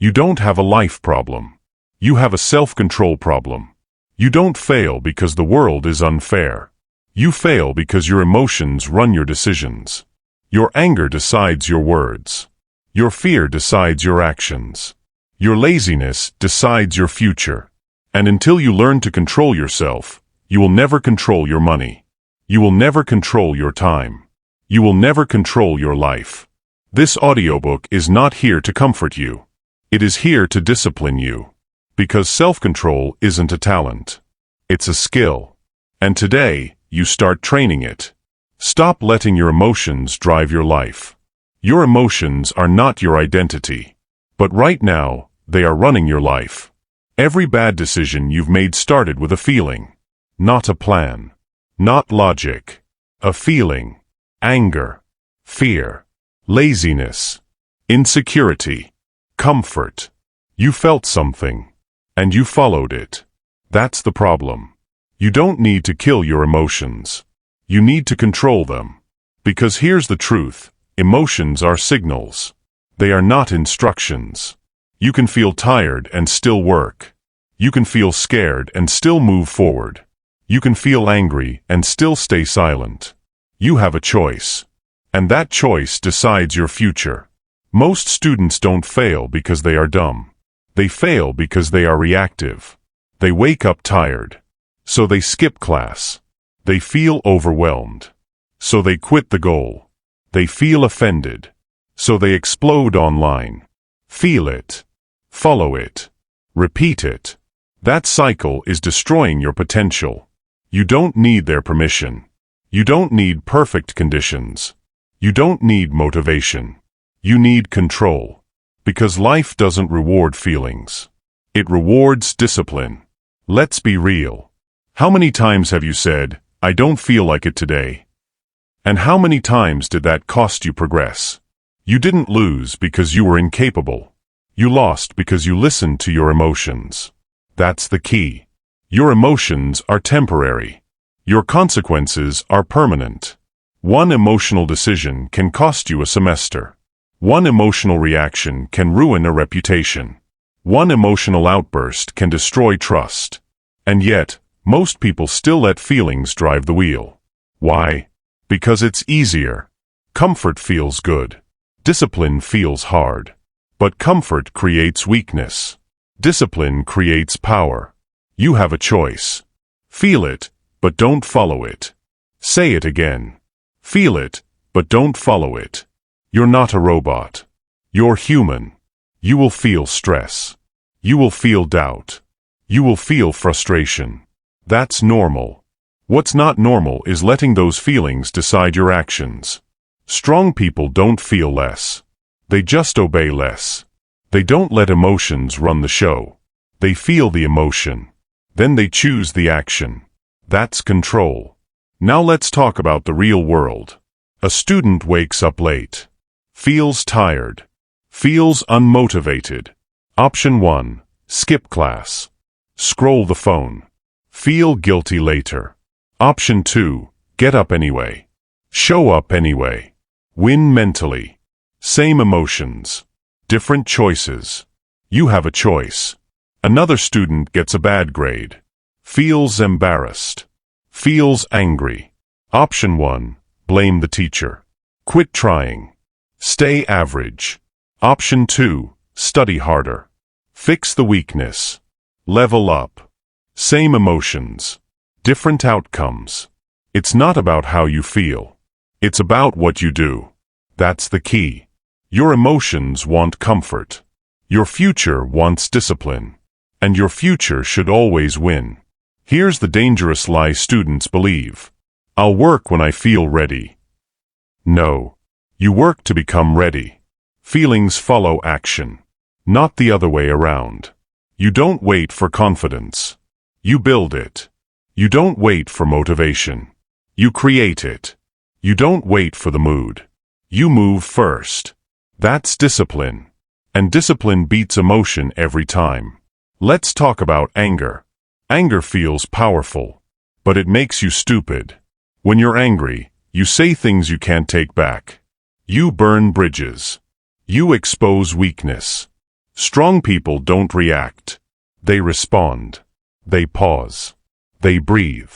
You don't have a life problem. You have a self-control problem. You don't fail because the world is unfair. You fail because your emotions run your decisions. Your anger decides your words. Your fear decides your actions. Your laziness decides your future. And until you learn to control yourself, you will never control your money. You will never control your time. You will never control your life. This audiobook is not here to comfort you. It is here to discipline you. Because self-control isn't a talent. It's a skill. And today, you start training it. Stop letting your emotions drive your life. Your emotions are not your identity. But right now, they are running your life. Every bad decision you've made started with a feeling. Not a plan. Not logic. A feeling. Anger. Fear. Laziness. Insecurity. Comfort. You felt something. And you followed it. That's the problem. You don't need to kill your emotions. You need to control them. Because here's the truth. Emotions are signals. They are not instructions. You can feel tired and still work. You can feel scared and still move forward. You can feel angry and still stay silent. You have a choice. And that choice decides your future. Most students don't fail because they are dumb. They fail because they are reactive. They wake up tired. So they skip class. They feel overwhelmed. So they quit the goal. They feel offended. So they explode online. Feel it. Follow it. Repeat it. That cycle is destroying your potential. You don't need their permission. You don't need perfect conditions. You don't need motivation. You need control. Because life doesn't reward feelings. It rewards discipline. Let's be real. How many times have you said, "I don't feel like it today"? And how many times did that cost you progress? You didn't lose because you were incapable. You lost because you listened to your emotions. That's the key. Your emotions are temporary. Your consequences are permanent. One emotional decision can cost you a semester. One emotional reaction can ruin a reputation. One emotional outburst can destroy trust. And yet, most people still let feelings drive the wheel. Why? Because it's easier. Comfort feels good. Discipline feels hard. But comfort creates weakness. Discipline creates power. You have a choice. Feel it, but don't follow it. Say it again. Feel it, but don't follow it. You're not a robot. You're human. You will feel stress. You will feel doubt. You will feel frustration. That's normal. What's not normal is letting those feelings decide your actions. Strong people don't feel less. They just obey less. They don't let emotions run the show. They feel the emotion. Then they choose the action. That's control. Now let's talk about the real world. A student wakes up late. Feels tired. Feels unmotivated. Option 1. Skip class. Scroll the phone. Feel guilty later. Option 2. Get up anyway. Show up anyway. Win mentally. Same emotions. Different choices. You have a choice. Another student gets a bad grade. Feels embarrassed. Feels angry. Option 1. Blame the teacher. Quit trying. Stay average. Option 2. Study harder. Fix the weakness. Level up. Same emotions. Different outcomes. It's not about how you feel. It's about what you do. That's the key. Your emotions want comfort. Your future wants discipline. And your future should always win. Here's the dangerous lie students believe. I'll work when I feel ready. No. You work to become ready. Feelings follow action. Not the other way around. You don't wait for confidence. You build it. You don't wait for motivation. You create it. You don't wait for the mood. You move first. That's discipline. And discipline beats emotion every time. Let's talk about anger. Anger feels powerful, but it makes you stupid. When you're angry, you say things you can't take back. You burn bridges. You expose weakness. Strong people don't react. They respond. They pause. They breathe.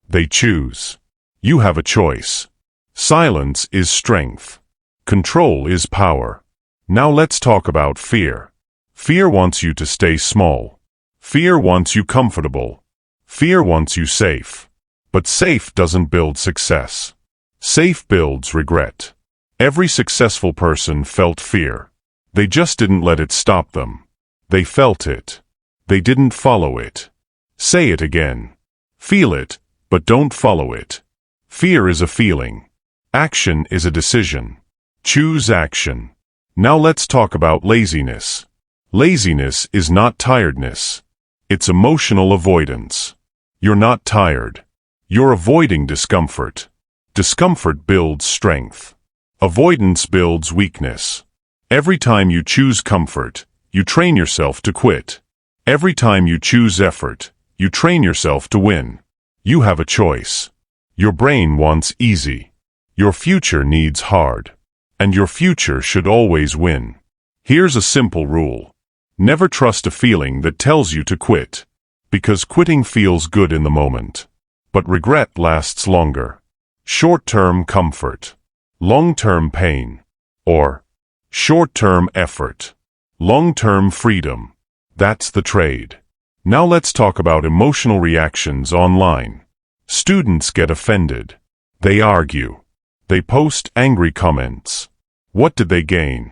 They choose. You have a choice. Silence is strength. Control is power. Now let's talk about fear. Fear wants you to stay small. Fear wants you comfortable. Fear wants you safe. But safe doesn't build success. Safe builds regret. Every successful person felt fear. They just didn't let it stop them. They felt it. They didn't follow it. Say it again. Feel it, but don't follow it. Fear is a feeling. Action is a decision. Choose action. Now let's talk about laziness. Laziness is not tiredness. It's emotional avoidance. You're not tired. You're avoiding discomfort. Discomfort builds strength. Avoidance builds weakness. Every time you choose comfort, you train yourself to quit. Every time you choose effort, you train yourself to win. You have a choice. Your brain wants easy. Your future needs hard. And your future should always win. Here's a simple rule. Never trust a feeling that tells you to quit. Because quitting feels good in the moment. But regret lasts longer. Short-term comfort. Long-term pain. Or short-term effort. Long-term freedom. That's the trade. Now let's talk about emotional reactions online. Students get offended. They argue. They post angry comments. What did they gain?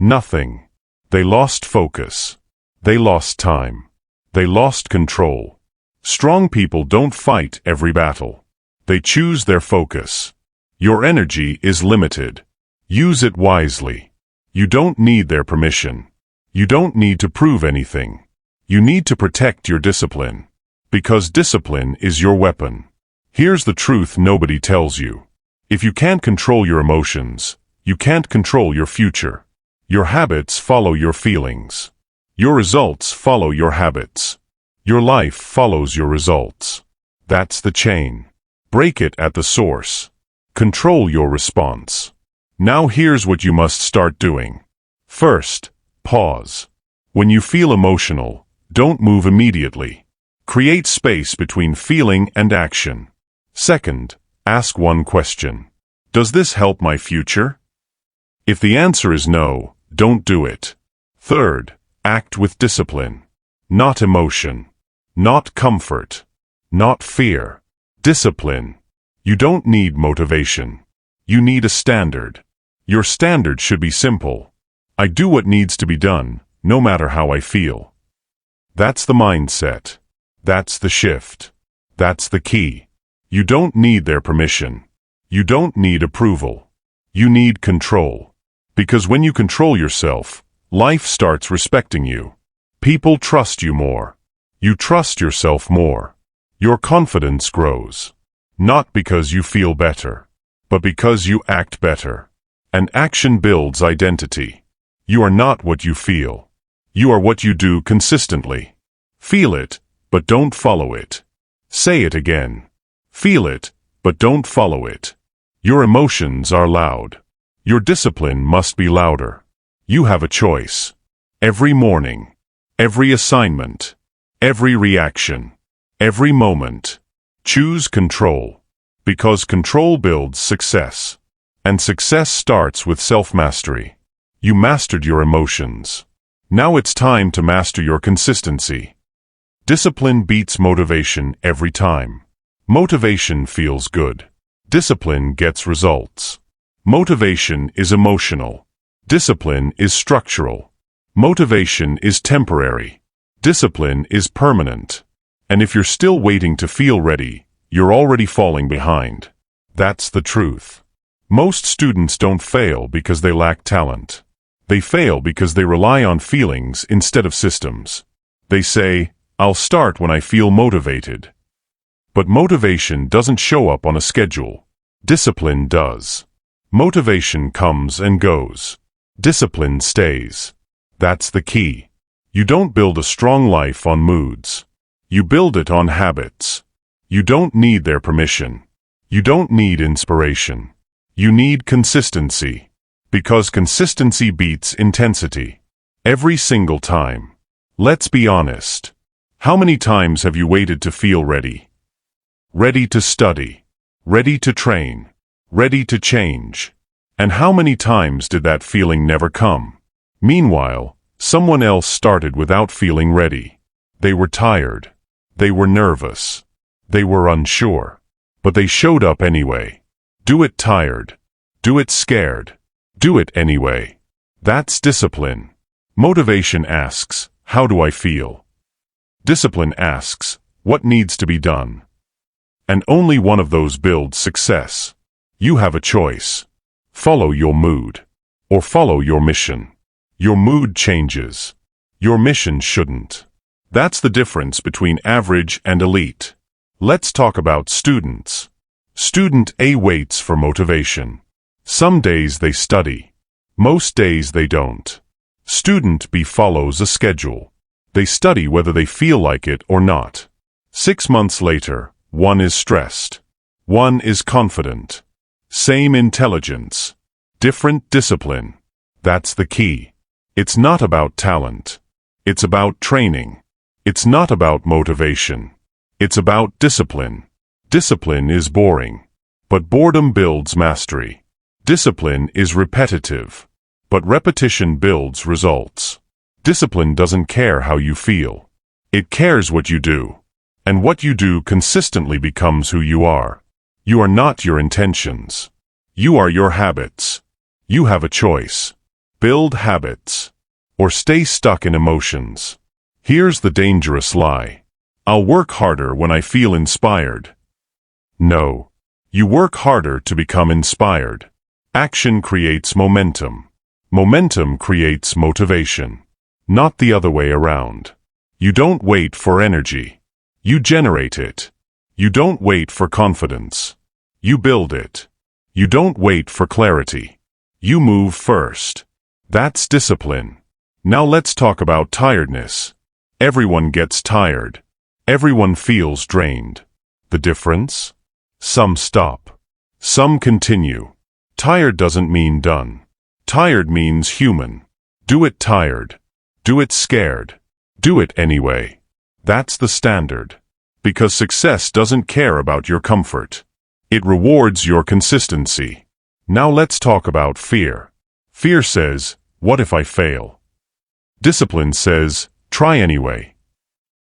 Nothing. They lost focus. They lost time. They lost control. Strong people don't fight every battle. They choose their focus. Your energy is limited. Use it wisely. You don't need their permission. You don't need to prove anything. You need to protect your discipline. Because discipline is your weapon. Here's the truth nobody tells you. If you can't control your emotions, you can't control your future. Your habits follow your feelings. Your results follow your habits. Your life follows your results. That's the chain. Break it at the source. Control your response. Now here's what you must start doing. First, pause. When you feel emotional, don't move immediately. Create space between feeling and action. Second, ask one question. Does this help my future? If the answer is no, don't do it. Third, act with discipline. Not emotion. Not comfort. Not fear. Discipline. You don't need motivation. You need a standard. Your standard should be simple. I do what needs to be done, no matter how I feel. That's the mindset. That's the shift. That's the key. You don't need their permission. You don't need approval. You need control. Because when you control yourself, life starts respecting you. People trust you more. You trust yourself more. Your confidence grows. Not because you feel better, but because you act better. And action builds identity. You are not what you feel. You are what you do consistently. Feel it, but don't follow it. Say it again. Feel it, but don't follow it. Your emotions are loud. Your discipline must be louder. You have a choice. Every morning, every assignment, every reaction, every moment. Choose control. Because control builds success. And success starts with self-mastery. You mastered your emotions. Now it's time to master your consistency. Discipline beats motivation every time. Motivation feels good. Discipline gets results. Motivation is emotional. Discipline is structural. Motivation is temporary. Discipline is permanent. And if you're still waiting to feel ready, you're already falling behind. That's the truth. Most students don't fail because they lack talent. They fail because they rely on feelings instead of systems. They say, I'll start when I feel motivated. But motivation doesn't show up on a schedule. Discipline does. Motivation comes and goes. Discipline stays. That's the key. You don't build a strong life on moods. You build it on habits. You don't need their permission. You don't need inspiration. You need consistency. Because consistency beats intensity. Every single time. Let's be honest. How many times have you waited to feel ready? Ready to study. Ready to train. Ready to change. And how many times did that feeling never come? Meanwhile, someone else started without feeling ready. They were tired. They were nervous. They were unsure. But they showed up anyway. Do it tired. Do it scared. Do it anyway. That's discipline. Motivation asks, how do I feel? Discipline asks, what needs to be done? And only one of those builds success. You have a choice. Follow your mood. Or follow your mission. Your mood changes. Your mission shouldn't. That's the difference between average and elite. Let's talk about students. Student A waits for motivation. Some days they study. Most days they don't. Student B follows a schedule. They study whether they feel like it or not. 6 months later, one is stressed. One is confident. Same intelligence. Different discipline. That's the key. It's not about talent. It's about training. It's not about motivation. It's about discipline. Discipline is boring. But boredom builds mastery. Discipline is repetitive. But repetition builds results. Discipline doesn't care how you feel. It cares what you do. And what you do consistently becomes who you are. You are not your intentions. You are your habits. You have a choice. Build habits. Or stay stuck in emotions. Here's the dangerous lie. I'll work harder when I feel inspired. No. You work harder to become inspired. Action creates momentum. Momentum creates motivation. Not the other way around. You don't wait for energy. You generate it. You don't wait for confidence. You build it. You don't wait for clarity. You move first. That's discipline. Now let's talk about tiredness. Everyone gets tired. Everyone feels drained. The difference? Some stop. Some continue. Tired doesn't mean done. Tired means human. Do it tired. Do it scared. Do it anyway. That's the standard. Because success doesn't care about your comfort. It rewards your consistency. Now let's talk about fear. Fear says, what if I fail? Discipline says, try anyway.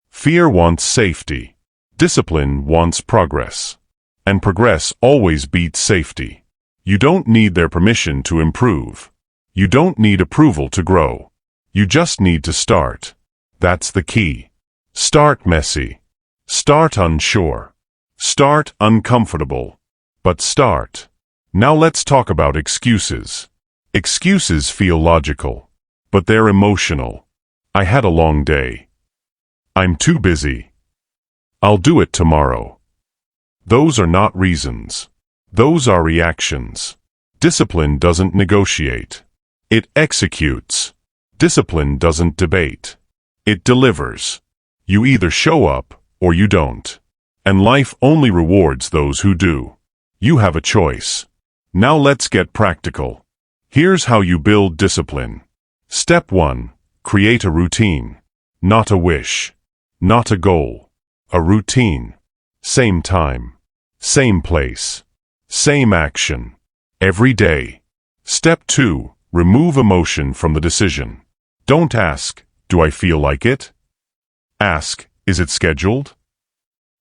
Fear wants safety. Discipline wants progress. And progress always beats safety. You don't need their permission to improve. You don't need approval to grow. You just need to start. That's the key. Start messy. Start unsure. Start uncomfortable. But start. Now let's talk about excuses. Excuses feel logical. But they're emotional. I had a long day. I'm too busy. I'll do it tomorrow. Those are not reasons. Those are reactions. Discipline doesn't negotiate. It executes. Discipline doesn't debate. It delivers. You either show up or you don't. And life only rewards those who do. You have a choice. Now let's get practical. Here's how you build discipline. Step 1. Create a routine. Not a wish. Not a goal. A routine. Same time. Same place. Same action. Every day. Step 2. Remove emotion from the decision. Don't ask, do I feel like it? Ask, is it scheduled?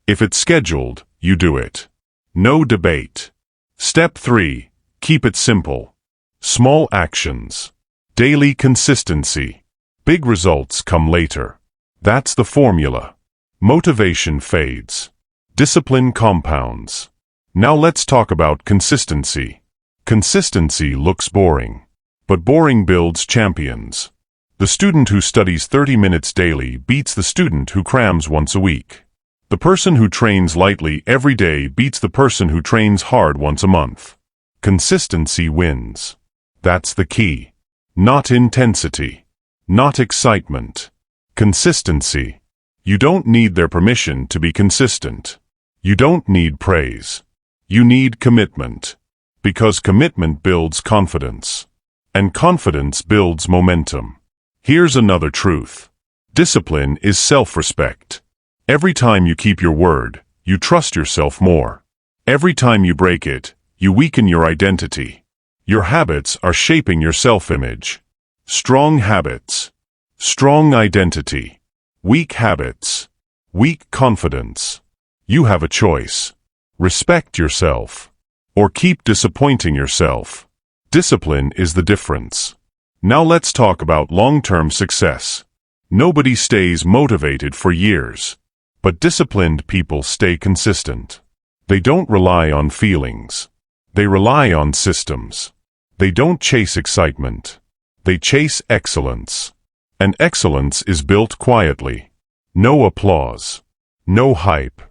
If it's scheduled, you do it. No debate. Step 3. Keep it simple. Small actions. Daily consistency. Big results come later. That's the formula. Motivation fades. Discipline compounds. Now let's talk about consistency. Consistency looks boring. But boring builds champions. The student who studies 30 minutes daily beats the student who crams once a week. The person who trains lightly every day beats the person who trains hard once a month. Consistency wins. That's the key. Not intensity. Not excitement. Consistency. You don't need their permission to be consistent. You don't need praise. You need commitment. Because commitment builds confidence. And confidence builds momentum. Here's another truth. Discipline is self-respect. Every time you keep your word, you trust yourself more. Every time you break it, you weaken your identity. Your habits are shaping your self-image. Strong habits, strong identity. Weak habits, weak confidence. You have a choice. Respect yourself, or keep disappointing yourself. Discipline is the difference. Now let's talk about long-term success. Nobody stays motivated for years, but disciplined people stay consistent. They don't rely on feelings. They rely on systems. They don't chase excitement. They chase excellence. And excellence is built quietly. No applause. No hype.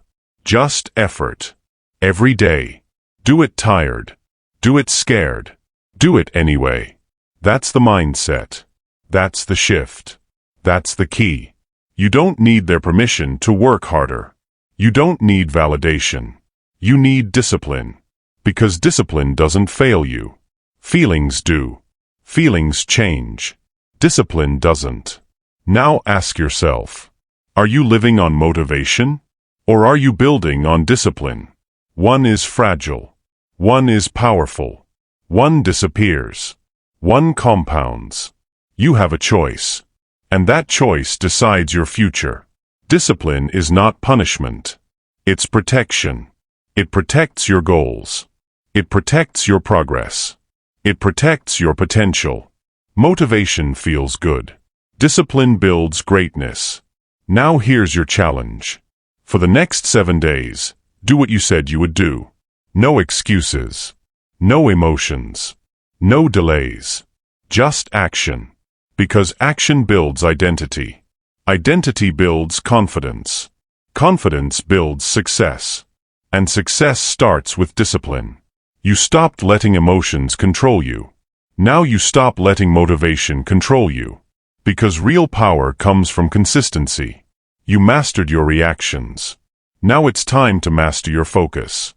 Just effort. Every day. Do it tired. Do it scared. Do it anyway. That's the mindset. That's the shift. That's the key. You don't need their permission to work harder. You don't need validation. You need discipline. Because discipline doesn't fail you. Feelings do. Feelings change. Discipline doesn't. Now ask yourself, are you living on motivation? Or are you building on discipline? One is fragile. One is powerful. One disappears. One compounds. You have a choice. And that choice decides your future. Discipline is not punishment. It's protection. It protects your goals. It protects your progress. It protects your potential. Motivation feels good. Discipline builds greatness. Now here's your challenge. For the next 7 days, do what you said you would do. No excuses. No emotions. No delays. Just action. Because action builds identity. Identity builds confidence. Confidence builds success. And success starts with discipline. You stopped letting emotions control you. Now you stop letting motivation control you. Because real power comes from consistency. You mastered your reactions. Now it's time to master your focus.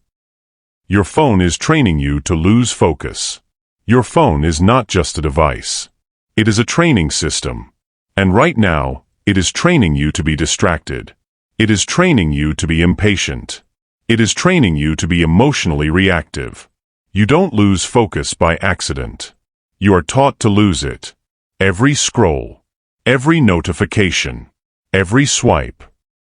Your phone is training you to lose focus. Your phone is not just a device. It is a training system. And right now, it is training you to be distracted. It is training you to be impatient. It is training you to be emotionally reactive. You don't lose focus by accident. You are taught to lose it. Every scroll, every notification, every swipe.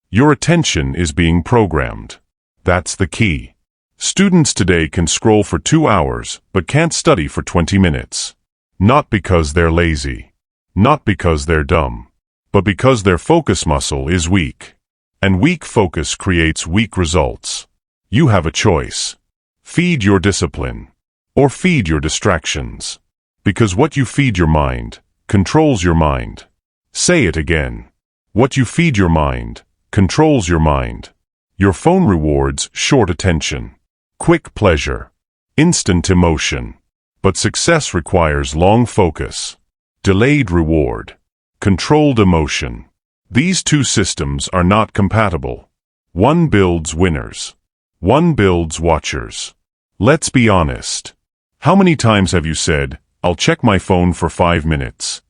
Your attention is being programmed. That's the key. Students today can scroll for 2 hours but can't study for 20 minutes. Not because they're lazy. Not because they're dumb. But because their focus muscle is weak. And weak focus creates weak results. You have a choice. Feed your discipline. Or feed your distractions. Because what you feed your mind controls your mind. Say it again. What you feed your mind controls your mind. Your phone rewards short attention, quick pleasure, instant emotion. But success requires long focus, delayed reward, controlled emotion. These two systems are not compatible. One builds winners. One builds watchers. Let's be honest. How many times have you said, "I'll check my phone for 5 minutes,"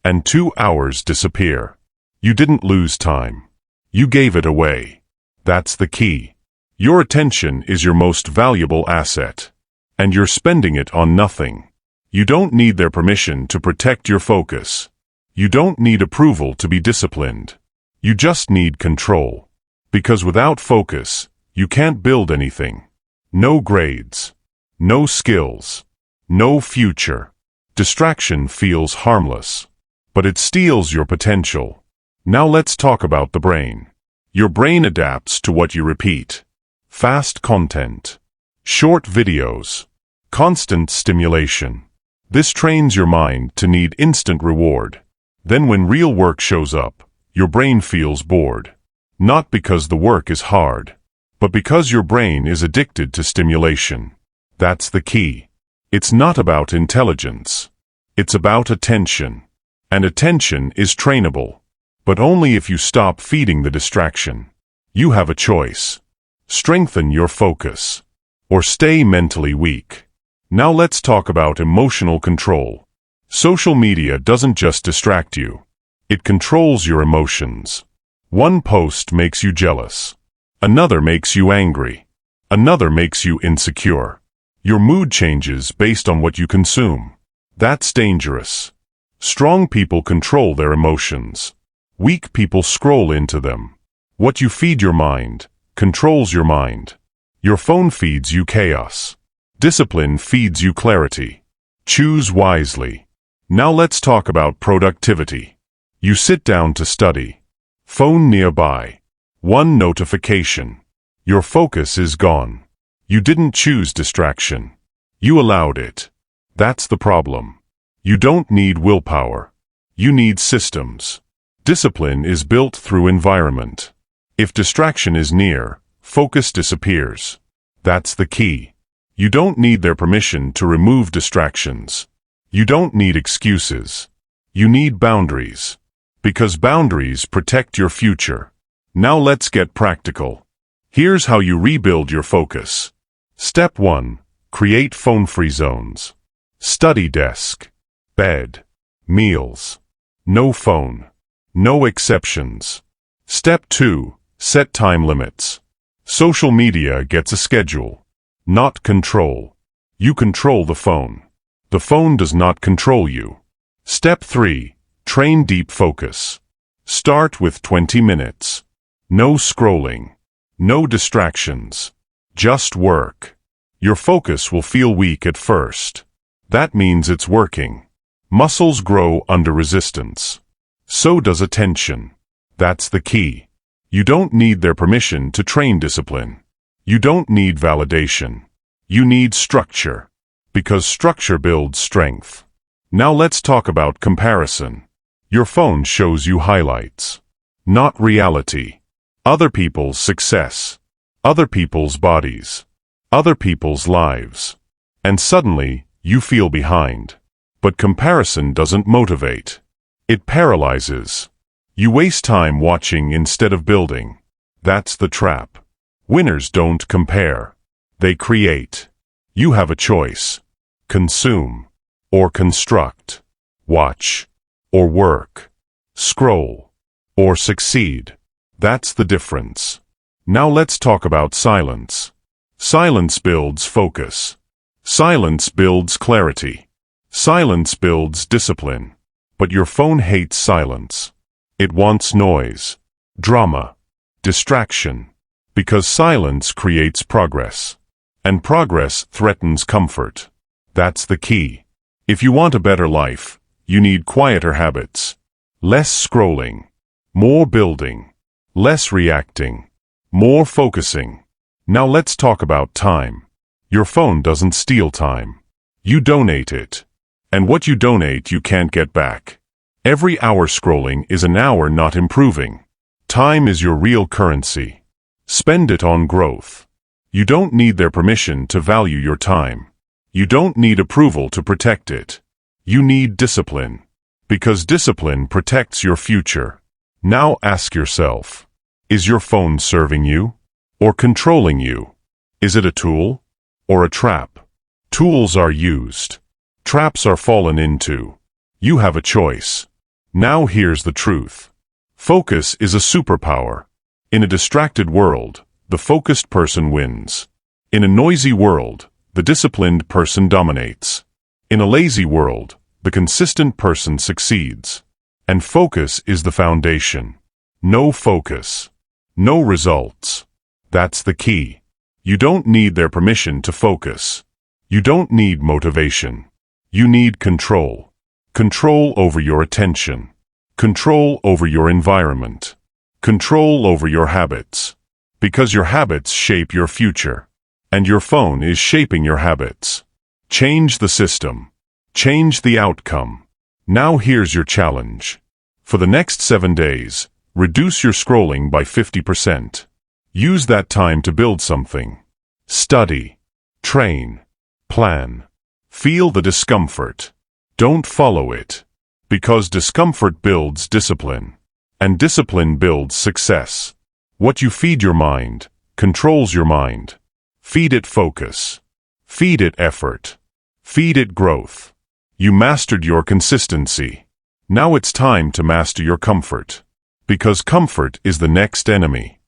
and 2 hours disappear? You didn't lose time. You gave it away. That's the key. Your attention is your most valuable asset. And you're spending it on nothing. You don't need their permission to protect your focus. You don't need approval to be disciplined. You just need control. Because without focus, you can't build anything. No grades. No skills. No future. Distraction feels harmless. But it steals your potential. Now let's talk about the brain. Your brain adapts to what you repeat. Fast content. Short videos. Constant stimulation. This trains your mind to need instant reward. Then when real work shows up, your brain feels bored. Not because the work is hard, but because your brain is addicted to stimulation. That's the key. It's not about intelligence. It's about attention. And attention is trainable. But only if you stop feeding the distraction. You have a choice. Strengthen your focus. Or stay mentally weak. Now let's talk about emotional control. Social media doesn't just distract you. It controls your emotions. One post makes you jealous. Another makes you angry. Another makes you insecure. Your mood changes based on what you consume. That's dangerous. Strong people control their emotions. Weak people scroll into them. What you feed your mind controls your mind. Your phone feeds you chaos. Discipline feeds you clarity. Choose wisely. Now let's talk about productivity. You sit down to study. Phone nearby. One notification. Your focus is gone. You didn't choose distraction. You allowed it. That's the problem. You don't need willpower. You need systems. Discipline is built through environment. If distraction is near, focus disappears. That's the key. You don't need their permission to remove distractions. You don't need excuses. You need boundaries. Because boundaries protect your future. Now let's get practical. Here's how you rebuild your focus. Step 1. Create phone-free zones. Study desk. Bed. Meals. No phone. No exceptions. Step 2. Set time limits. Social media gets a schedule, not control. You control the phone. The phone does not control you. Step 3. Train deep focus. Start with 20 minutes. No scrolling. No distractions. Just work. Your focus will feel weak at first. That means it's working. Muscles grow under resistance. So does attention. That's the key. You don't need their permission to train discipline. You don't need validation. You need structure. Because structure builds strength. Now let's talk about comparison. Your phone shows you highlights, not reality. Other people's success. Other people's bodies. Other people's lives. And suddenly, you feel behind. But comparison doesn't motivate. It paralyzes. You waste time watching instead of building. That's the trap. Winners don't compare. They create. You have a choice. Consume. Or construct. Watch. Or work. Scroll. Or succeed. That's the difference. Now let's talk about silence. Silence builds focus. Silence builds clarity. Silence builds discipline. But your phone hates silence. It wants noise, drama, distraction. Because silence creates progress. And progress threatens comfort. That's the key. If you want a better life, you need quieter habits. Less scrolling. More building. Less reacting. More focusing. Now let's talk about time. Your phone doesn't steal time. You donate it. And what you donate you can't get back. Every hour scrolling is an hour not improving. Time is your real currency. Spend it on growth. You don't need their permission to value your time. You don't need approval to protect it. You need discipline. Because discipline protects your future. Now ask yourself, is your phone serving you? Or controlling you? Is it a tool? Or a trap? Tools are used. Traps are fallen into. You have a choice. Now here's the truth. Focus is a superpower. In a distracted world, the focused person wins. In a noisy world, the disciplined person dominates. In a lazy world, the consistent person succeeds. And focus is the foundation. No focus. No results. That's the key. You don't need their permission to focus. You don't need motivation. You need control. Control over your attention. Control over your environment. Control over your habits. Because your habits shape your future. And your phone is shaping your habits. Change the system. Change the outcome. Now here's your challenge. For the next 7 days, reduce your scrolling by 50%. Use that time to build something. Study. Train. Plan. Feel the discomfort. Don't follow it. Because discomfort builds discipline. And discipline builds success. What you feed your mind controls your mind. Feed it focus. Feed it effort. Feed it growth. You mastered your consistency. Now it's time to master your comfort. Because comfort is the next enemy.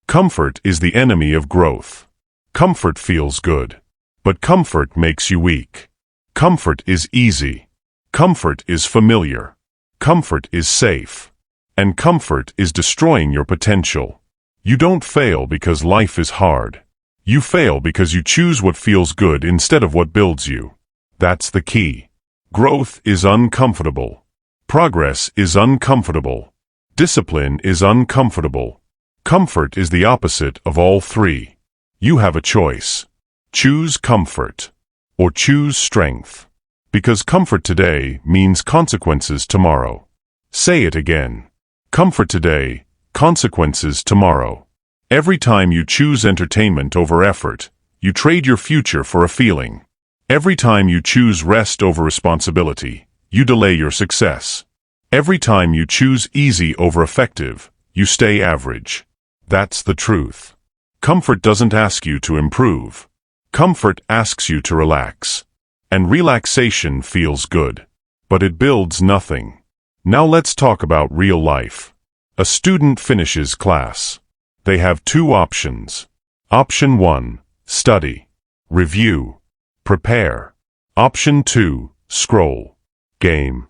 Comfort is the enemy of growth. Comfort feels good. But comfort makes you weak. Comfort is easy. Comfort is familiar. Comfort is safe. And comfort is destroying your potential. You don't fail because life is hard. You fail because you choose what feels good instead of what builds you. That's the key. Growth is uncomfortable. Progress is uncomfortable. Discipline is uncomfortable. Comfort is the opposite of all three. You have a choice. Choose comfort. Or choose strength. Because comfort today means consequences tomorrow. Say it again. Comfort today, consequences tomorrow. Every time you choose entertainment over effort, you trade your future for a feeling. Every time you choose rest over responsibility, you delay your success. Every time you choose easy over effective, you stay average. That's the truth. Comfort doesn't ask you to improve. Comfort asks you to relax. And relaxation feels good. But it builds nothing. Now let's talk about real life. A student finishes class. They have two options. Option 1, study, review, prepare. Option 2, scroll, game,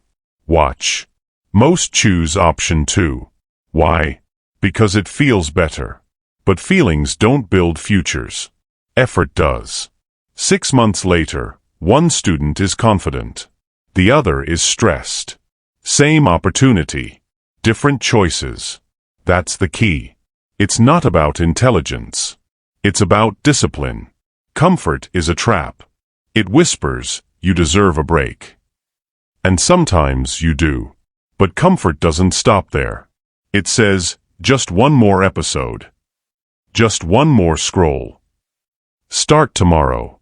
watch. Most choose option 2. Why? Because it feels better. But feelings don't build futures. Effort does. 6 months later, one student is confident. The other is stressed. Same opportunity. Different choices. That's the key. It's not about intelligence. It's about discipline. Comfort is a trap. It whispers, you deserve a break. And sometimes you do. But comfort doesn't stop there. It says, just one more episode. Just one more scroll. Start tomorrow.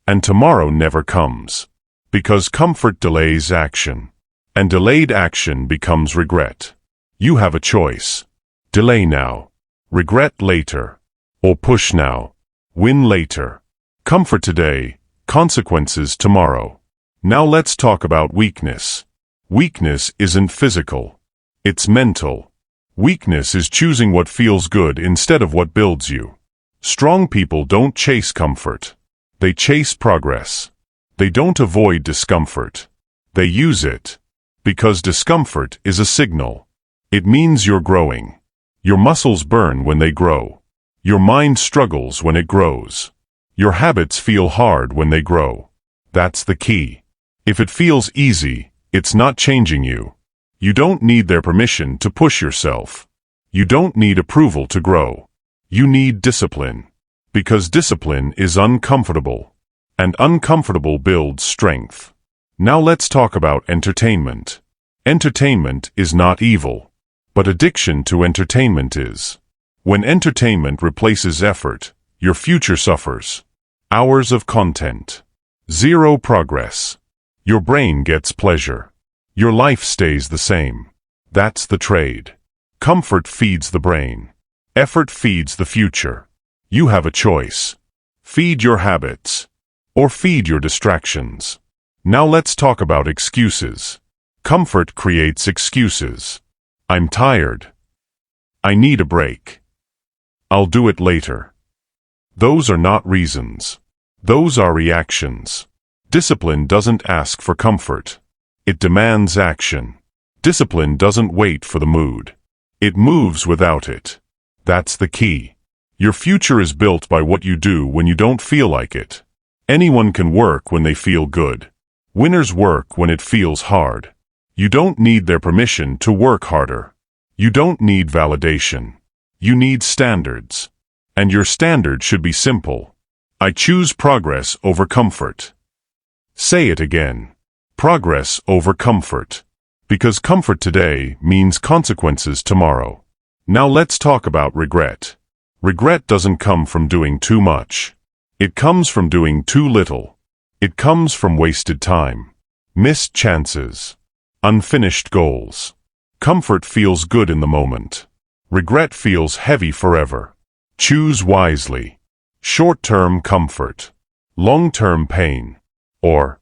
And tomorrow never comes. Because comfort delays action. And delayed action becomes regret. You have a choice. Delay now. Regret later. Or push now. Win later. Comfort today, consequences tomorrow. Now let's talk about weakness. Weakness isn't physical. It's mental. Weakness is choosing what feels good instead of what builds you. Strong people don't chase comfort. They chase progress. They don't avoid discomfort. They use it. Because discomfort is a signal. It means you're growing. Your muscles burn when they grow. Your mind struggles when it grows. Your habits feel hard when they grow. That's the key. If it feels easy, it's not changing you. You don't need their permission to push yourself. You don't need approval to grow. You need discipline. Because discipline is uncomfortable. And uncomfortable builds strength. Now let's talk about entertainment. Entertainment is not evil. But addiction to entertainment is. When entertainment replaces effort, your future suffers. Hours of content. Zero progress. Your brain gets pleasure. Your life stays the same. That's the trade. Comfort feeds the brain. Effort feeds the future. You have a choice. Feed your habits. Or feed your distractions. Now let's talk about excuses. Comfort creates excuses. I'm tired. I need a break. I'll do it later. Those are not reasons. Those are reactions. Discipline doesn't ask for comfort. It demands action. Discipline doesn't wait for the mood. It moves without it. That's the key. Your future is built by what you do when you don't feel like it. Anyone can work when they feel good. Winners work when it feels hard. You don't need their permission to work harder. You don't need validation. You need standards. And your standard should be simple. I choose progress over comfort. Say it again. Progress over comfort. Because comfort today means consequences tomorrow. Now let's talk about regret. Regret doesn't come from doing too much. It comes from doing too little. It comes from wasted time. Missed chances. Unfinished goals. Comfort feels good in the moment. Regret feels heavy forever. Choose wisely. Short-term comfort. Long-term pain. Or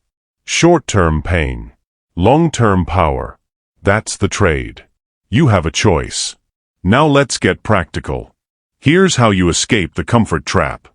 Short-term pain. Long-term power. That's the trade. You have a choice. Now let's get practical. Here's how you escape the comfort trap.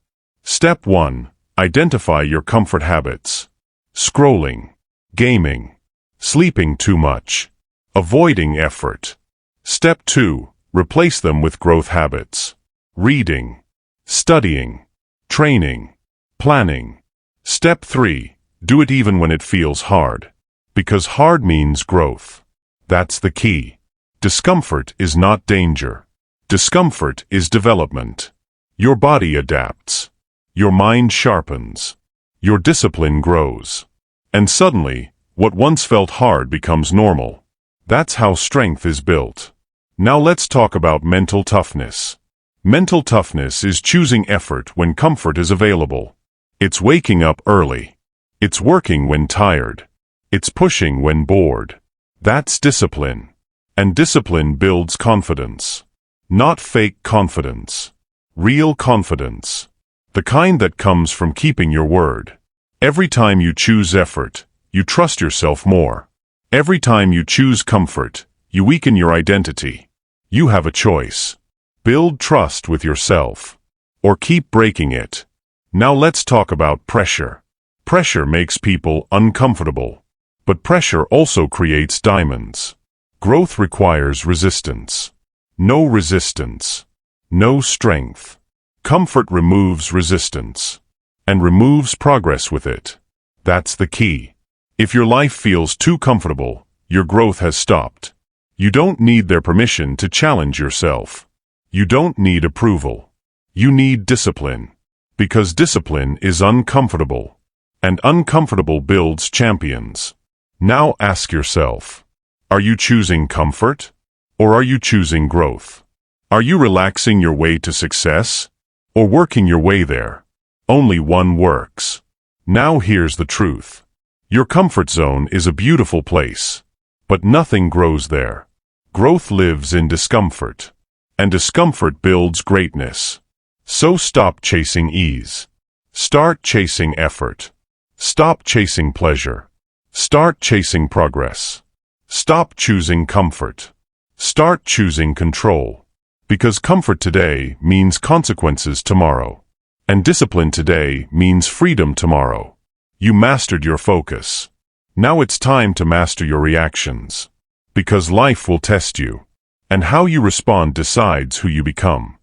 Step 1. Identify your comfort habits. Scrolling. Gaming. Sleeping too much. Avoiding effort. Step 2. Replace them with growth habits. Reading. Studying. Training. Planning. Step 3. Do it even when it feels hard. Because hard means growth. That's the key. Discomfort is not danger. Discomfort is development. Your body adapts. Your mind sharpens. Your discipline grows. And suddenly, what once felt hard becomes normal. That's how strength is built. Now let's talk about mental toughness. Mental toughness is choosing effort when comfort is available. It's waking up early. It's working when tired. It's pushing when bored. That's discipline. And discipline builds confidence. Not fake confidence. Real confidence. The kind that comes from keeping your word. Every time you choose effort, you trust yourself more. Every time you choose comfort, you weaken your identity. You have a choice. Build trust with yourself. Or keep breaking it. Now let's talk about pressure. Pressure makes people uncomfortable. But pressure also creates diamonds. Growth requires resistance. No resistance. No strength. Comfort removes resistance. And removes progress with it. That's the key. If your life feels too comfortable, your growth has stopped. You don't need their permission to challenge yourself. You don't need approval. You need discipline. Because discipline is uncomfortable. And uncomfortable builds champions. Now ask yourself, are you choosing comfort? Or are you choosing growth? Are you relaxing your way to success? Or working your way there? Only one works. Now here's the truth. Your comfort zone is a beautiful place. But nothing grows there. Growth lives in discomfort. And discomfort builds greatness. So stop chasing ease. Start chasing effort. Stop chasing pleasure. Start chasing progress. Stop choosing comfort. Start choosing control. Because comfort today means consequences tomorrow. And discipline today means freedom tomorrow. You mastered your focus. Now it's time to master your reactions. Because life will test you. And how you respond decides who you become.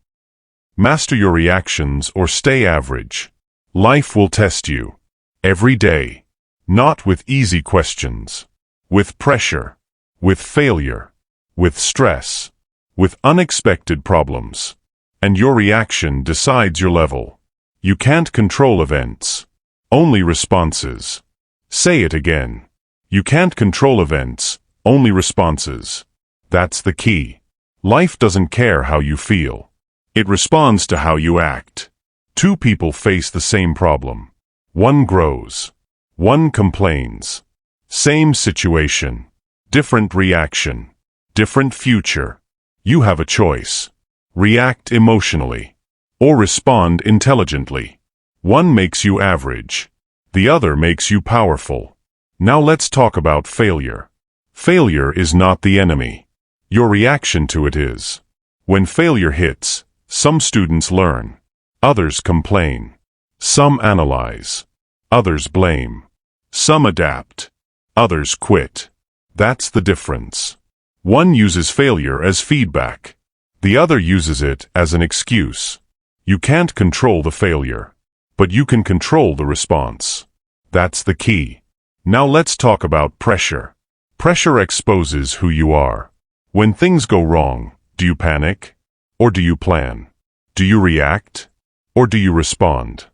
Master your reactions or stay average. Life will test you. Every day. Not with easy questions. With pressure. With failure. With stress. With unexpected problems. And your reaction decides your level. You can't control events. Only responses. Say it again. You can't control events. Only responses. That's the key. Life doesn't care how you feel. It responds to how you act. Two people face the same problem. One grows. One complains. Same situation. Different reaction. Different future. You have a choice. React emotionally. Or respond intelligently. One makes you average. The other makes you powerful. Now let's talk about failure. Failure is not the enemy. Your reaction to it is. When failure hits, some students learn. Others complain. Some analyze. Others blame. Some adapt. Others quit. That's the difference. One uses failure as feedback. The other uses it as an excuse. You can't control the failure. But you can control the response. That's the key. Now let's talk about pressure. Pressure exposes who you are. When things go wrong, do you panic? Or do you plan? Do you react? Or do you respond?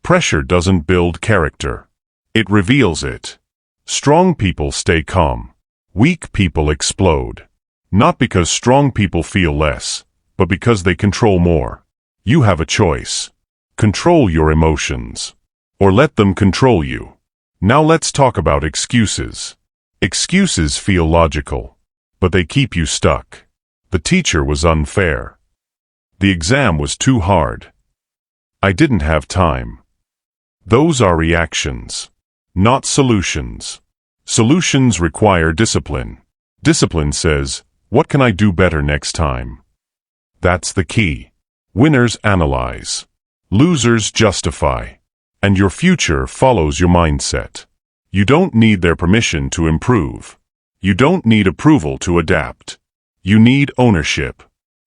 Pressure doesn't build character. It reveals it. Strong people stay calm. Weak people explode. Not because strong people feel less, but because they control more. You have a choice. Control your emotions. Or let them control you. Now let's talk about excuses. Excuses feel logical, but they keep you stuck. The teacher was unfair. The exam was too hard. I didn't have time. Those are reactions. not solutions. Solutions require discipline. Discipline says, what can I do better next time? That's the key. Winners analyze. Losers justify. And your future follows your mindset. You don't need their permission to improve. You don't need approval to adapt. You need ownership.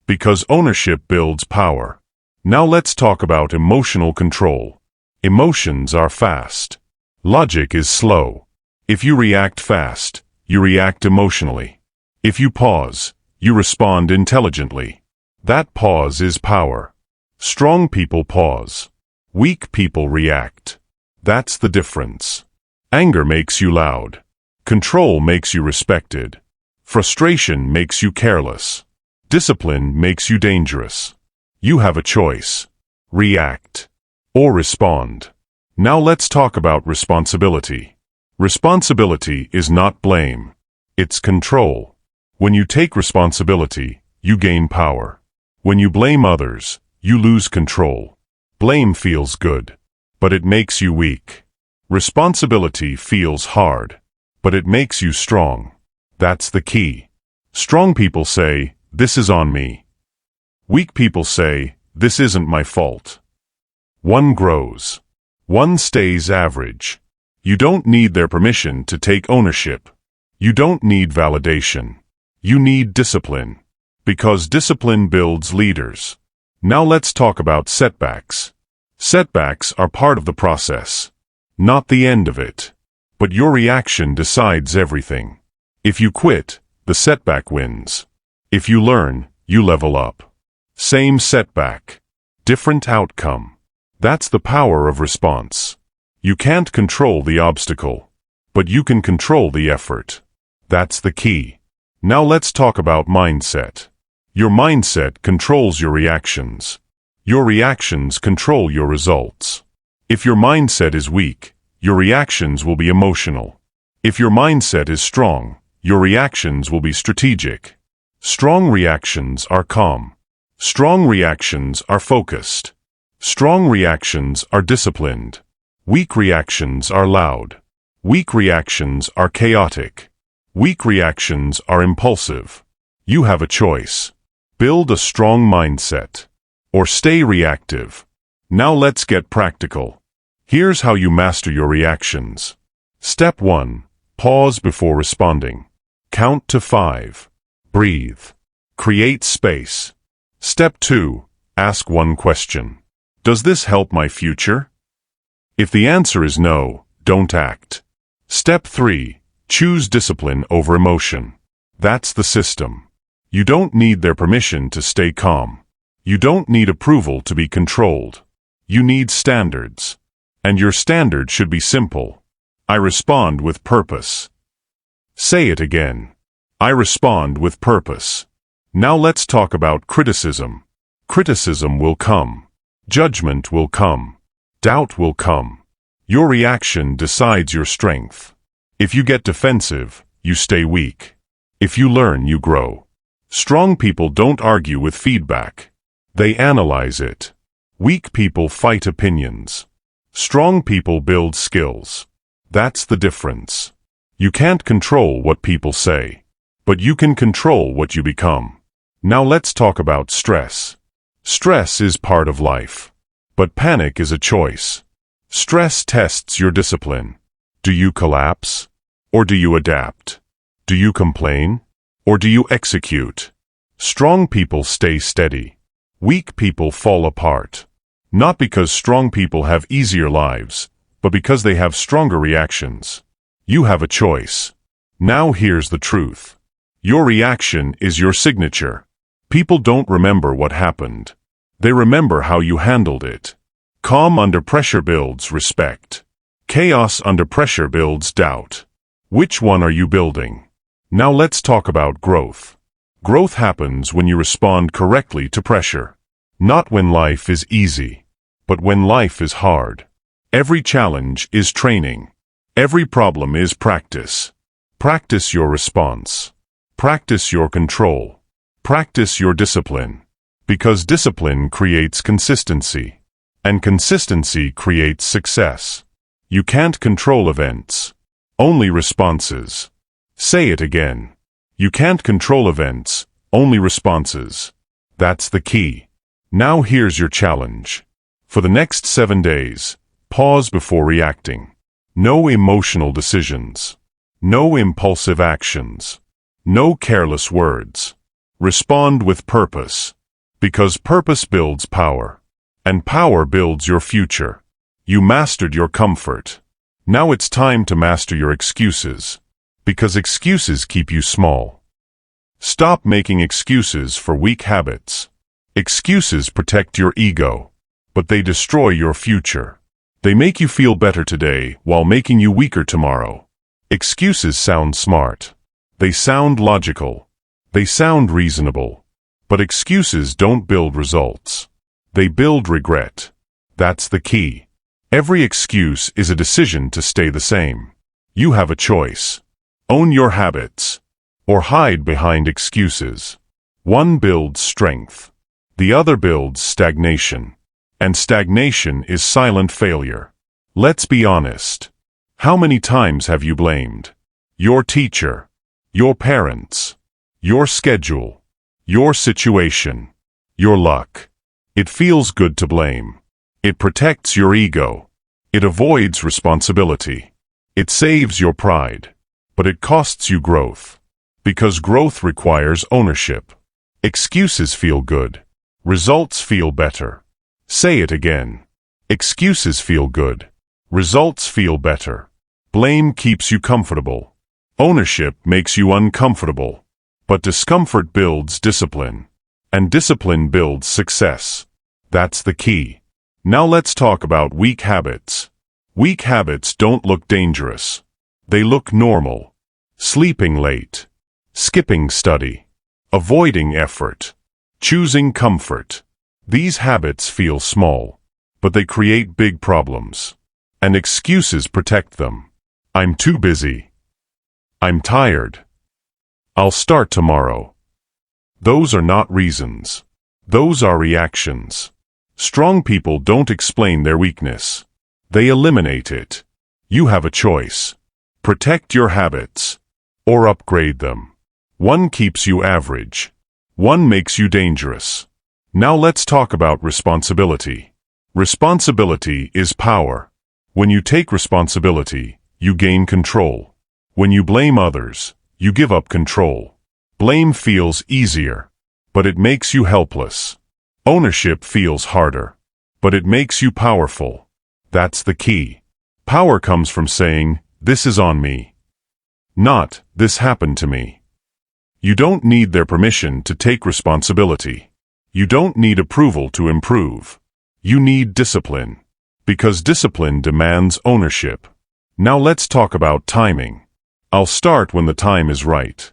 Because ownership builds power. Now let's talk about emotional control. Emotions are fast. Logic is slow. If you react fast, you react emotionally. If you pause, you respond intelligently. That pause is power. Strong people pause. Weak people react. That's the difference. Anger makes you loud. Control makes you respected. Frustration makes you careless. Discipline makes you dangerous. You have a choice. React or respond. Now let's talk about responsibility. Responsibility is not blame. It's control. When you take responsibility, you gain power. When you blame others, you lose control. Blame feels good, but it makes you weak. Responsibility feels hard, but it makes you strong. That's the key. Strong people say, this is on me. Weak people say, this isn't my fault. One grows. One stays average. You don't need their permission to take ownership. You don't need validation. You need discipline. Because discipline builds leaders. Now let's talk about setbacks. Setbacks are part of the process, not the end of it. But your reaction decides everything. If you quit, the setback wins. If you learn, you level up. Same setback, different outcome. That's the power of response. You can't control the obstacle, but you can control the effort. That's the key. Now let's talk about mindset. Your mindset controls your reactions. Your reactions control your results. If your mindset is weak, your reactions will be emotional. If your mindset is strong, your reactions will be strategic. Strong reactions are calm. Strong reactions are focused. Strong reactions are disciplined. Weak reactions are loud. Weak reactions are chaotic. Weak reactions are impulsive. You have a choice. Build a strong mindset. Or stay reactive. Now let's get practical. Here's how you master your reactions. Step 1. Pause before responding. Count to 5. Breathe. Create space. Step 2. Ask one question. Does this help my future? If the answer is no, don't act. Step 3. Choose discipline over emotion. That's the system. You don't need their permission to stay calm. You don't need approval to be controlled. You need standards. And your standard should be simple. I respond with purpose. Say it again. I respond with purpose. Now let's talk about criticism. Criticism will come. Judgment will come. Doubt will come. Your reaction decides your strength. If you get defensive, you stay weak. If you learn, you grow. Strong people don't argue with feedback. They analyze it. Weak people fight opinions. Strong people build skills. That's the difference. You can't control what people say, but you can control what you become. Now let's talk about stress. Stress is part of life, but panic is a choice. Stress tests your discipline. Do you collapse? Or do you adapt? Do you complain? Or do you execute? Strong people stay steady. Weak people fall apart. Not because strong people have easier lives, but because they have stronger reactions. You have a choice. Now here's the truth. Your reaction is your signature. People don't remember what happened. They remember how you handled it. Calm under pressure builds respect. Chaos under pressure builds doubt. Which one are you building? Now let's talk about growth. Growth happens when you respond correctly to pressure. Not when life is easy, but when life is hard. Every challenge is training. Every problem is practice. Practice your response. Practice your control. Practice your discipline. Because discipline creates consistency. And consistency creates success. You can't control events. Only responses. Say it again. You can't control events, only responses. That's the key. Now here's your challenge. For the next 7 days, pause before reacting. No emotional decisions. No impulsive actions. No careless words. Respond with purpose. Because purpose builds power. And power builds your future. You mastered your comfort. Now it's time to master your excuses. Because excuses keep you small. Stop making excuses for weak habits. Excuses protect your ego, but they destroy your future. They make you feel better today while making you weaker tomorrow. Excuses sound smart. They sound logical. They sound reasonable. But excuses don't build results. They build regret. That's the key. Every excuse is a decision to stay the same. You have a choice. Own your habits, or hide behind excuses. One builds strength. The other builds stagnation. And stagnation is silent failure. Let's be honest. How many times have you blamed your teacher, your parents, your schedule, your situation, your luck? It feels good to blame. It protects your ego. It avoids responsibility. It saves your pride. But it costs you growth. Because growth requires ownership. Excuses feel good. Results feel better. Say it again. Excuses feel good. Results feel better. Blame keeps you comfortable. Ownership makes you uncomfortable. But discomfort builds discipline. And discipline builds success. That's the key. Now let's talk about weak habits. Weak habits don't look dangerous. They look normal. Sleeping late. Skipping study. Avoiding effort. Choosing comfort. These habits feel small, but they create big problems. And excuses protect them. I'm too busy. I'm tired. I'll start tomorrow. Those are not reasons. Those are reactions. Strong people don't explain their weakness. They eliminate it. You have a choice. Protect your habits. Or upgrade them. One keeps you average. One makes you dangerous. Now let's talk about responsibility. Responsibility is power. When you take responsibility, you gain control. When you blame others, you give up control. Blame feels easier, but it makes you helpless. Ownership feels harder, but it makes you powerful. That's the key. Power comes from saying, "This is on me." Not, "This happened to me." You don't need their permission to take responsibility. You don't need approval to improve. You need discipline. Because discipline demands ownership. Now let's talk about timing. I'll start when the time is right.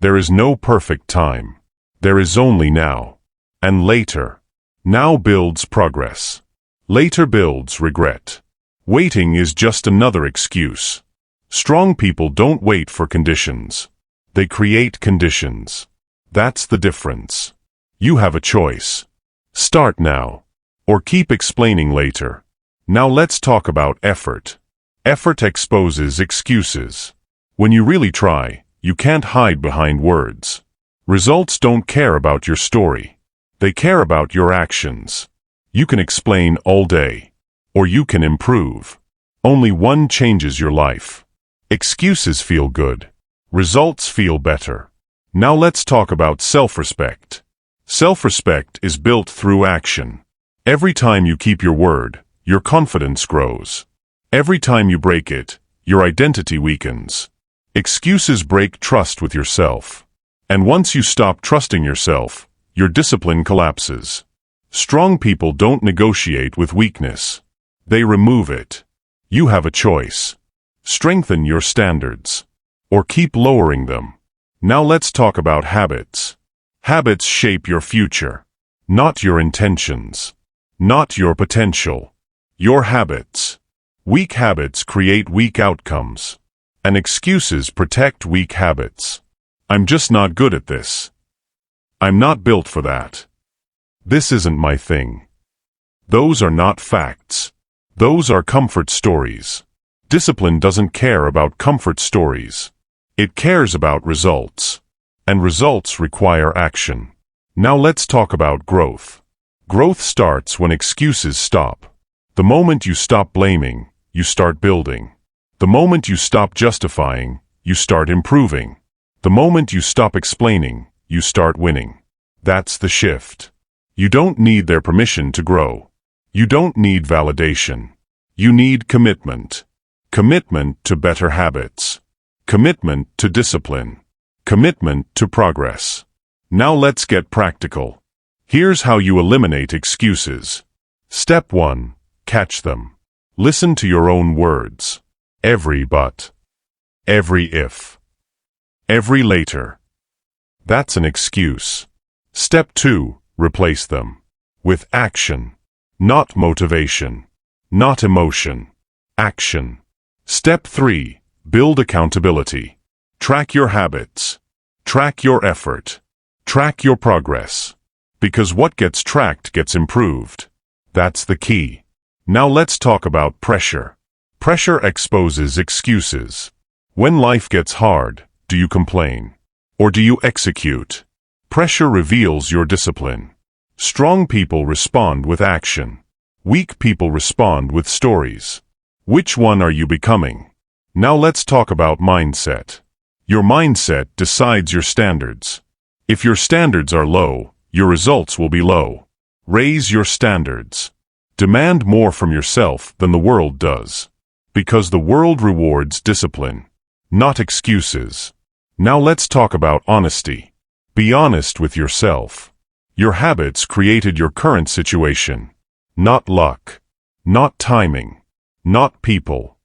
There is no perfect time. There is only now. And later. Now builds progress. Later builds regret. Waiting is just another excuse. Strong people don't wait for conditions. They create conditions. That's the difference. You have a choice. Start now. Or keep explaining later. Now let's talk about effort. Effort exposes excuses. When you really try, you can't hide behind words. Results don't care about your story. They care about your actions. You can explain all day. Or you can improve. Only one changes your life. Excuses feel good. Results feel better. Now let's talk about self-respect. Self-respect is built through action. Every time you keep your word, your confidence grows. Every time you break it, your identity weakens. Excuses break trust with yourself. And once you stop trusting yourself, your discipline collapses. Strong people don't negotiate with weakness. They remove it. You have a choice. Strengthen your standards. Or keep lowering them. Now let's talk about habits. Habits shape your future. Not your intentions. Not your potential. Your habits. Weak habits create weak outcomes. And excuses protect weak habits. I'm just not good at this. I'm not built for that. This isn't my thing. Those are not facts. Those are comfort stories. Discipline doesn't care about comfort stories. It cares about results. And results require action. Now let's talk about growth. Growth starts when excuses stop. The moment you stop blaming, you start building. The moment you stop justifying, you start improving. The moment you stop explaining, you start winning. That's the shift. You don't need their permission to grow. You don't need validation. You need commitment. Commitment to better habits. Commitment to discipline. Commitment to progress. Now let's get practical. Here's how you eliminate excuses. Step 1. Catch them. Listen to your own words. Every but. Every if. Every later. That's an excuse. Step 2. Replace them. With action. Not motivation. Not emotion. Action. Step 3. Build accountability. Track your habits. Track your effort. Track your progress. Because what gets tracked gets improved. That's the key. Now let's talk about pressure. Pressure exposes excuses. When life gets hard, do you complain? Or do you execute? Pressure reveals your discipline. Strong people respond with action. Weak people respond with stories. Which one are you becoming? Now let's talk about mindset. Your mindset decides your standards. If your standards are low, your results will be low. Raise your standards. Demand more from yourself than the world does. Because the world rewards discipline, not excuses. Now let's talk about honesty. Be honest with yourself. Your habits created your current situation. Not luck. Not timing. Not people.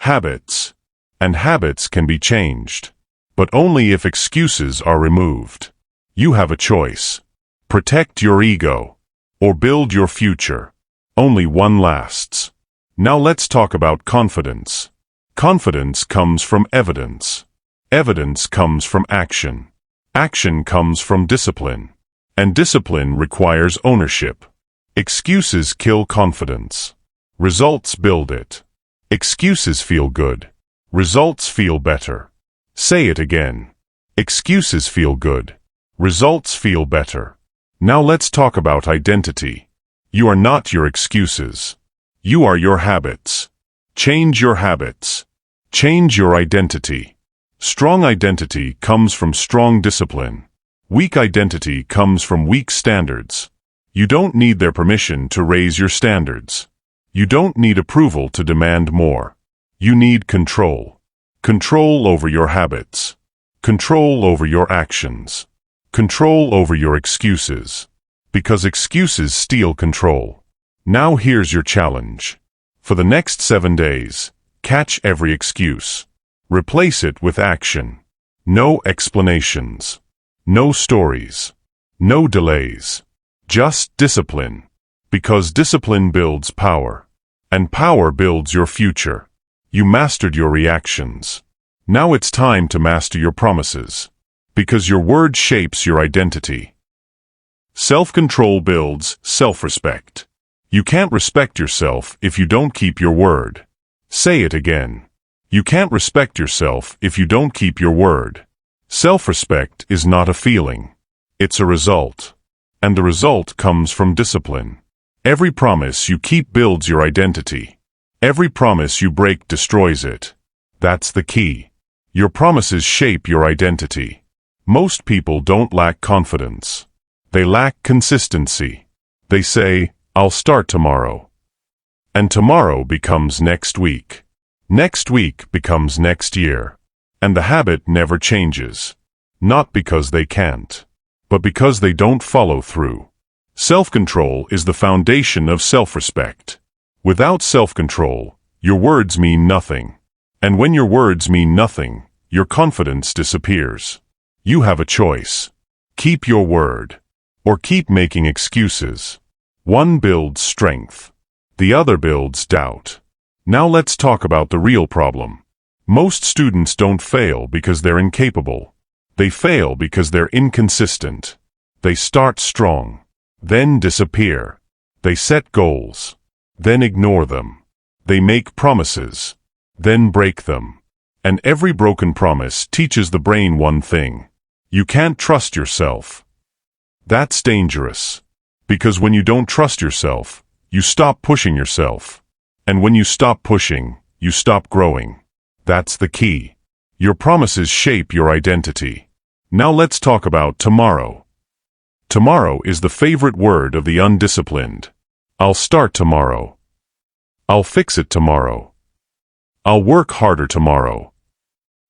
Habits. And habits can be changed. But only if excuses are removed. You have a choice. Protect your ego. Or build your future. Only one lasts. Now let's talk about confidence. Confidence comes from evidence. Evidence comes from action. Action comes from discipline. And discipline requires ownership. Excuses kill confidence. Results build it. Excuses feel good. Results feel better. Say it again. Excuses feel good. Results feel better. Now let's talk about identity. You are not your excuses. You are your habits. Change your habits. Change your identity. Strong identity comes from strong discipline. Weak identity comes from weak standards. You don't need their permission to raise your standards. You don't need approval to demand more. You need control. Control over your habits. Control over your actions. Control over your excuses. Because excuses steal control. Now here's your challenge. For the next 7 days, catch every excuse. Replace it with action. No explanations. No stories. No delays. Just discipline. Because discipline builds power. And power builds your future. You mastered your reactions. Now it's time to master your promises. Because your word shapes your identity. Self-control builds self-respect. You can't respect yourself if you don't keep your word. Say it again. You can't respect yourself if you don't keep your word. Self-respect is not a feeling. It's a result. And the result comes from discipline. Every promise you keep builds your identity. Every promise you break destroys it. That's the key. Your promises shape your identity. Most people don't lack confidence. They lack consistency. They say, I'll start tomorrow. And tomorrow becomes next week. Next week becomes next year. And the habit never changes. Not because they can't, but because they don't follow through. Self-control is the foundation of self-respect. Without self-control, your words mean nothing. And when your words mean nothing, your confidence disappears. You have a choice. Keep your word. Or keep making excuses. One builds strength. The other builds doubt. Now let's talk about the real problem. Most students don't fail because they're incapable. They fail because they're inconsistent. They start strong, then disappear. They set goals, then ignore them. They make promises, then break them. And every broken promise teaches the brain one thing: you can't trust yourself. That's dangerous. Because when you don't trust yourself, you stop pushing yourself. And when you stop pushing, you stop growing. That's the key. Your promises shape your identity. Now let's talk about tomorrow. Tomorrow is the favorite word of the undisciplined. I'll start tomorrow. I'll fix it tomorrow. I'll work harder tomorrow.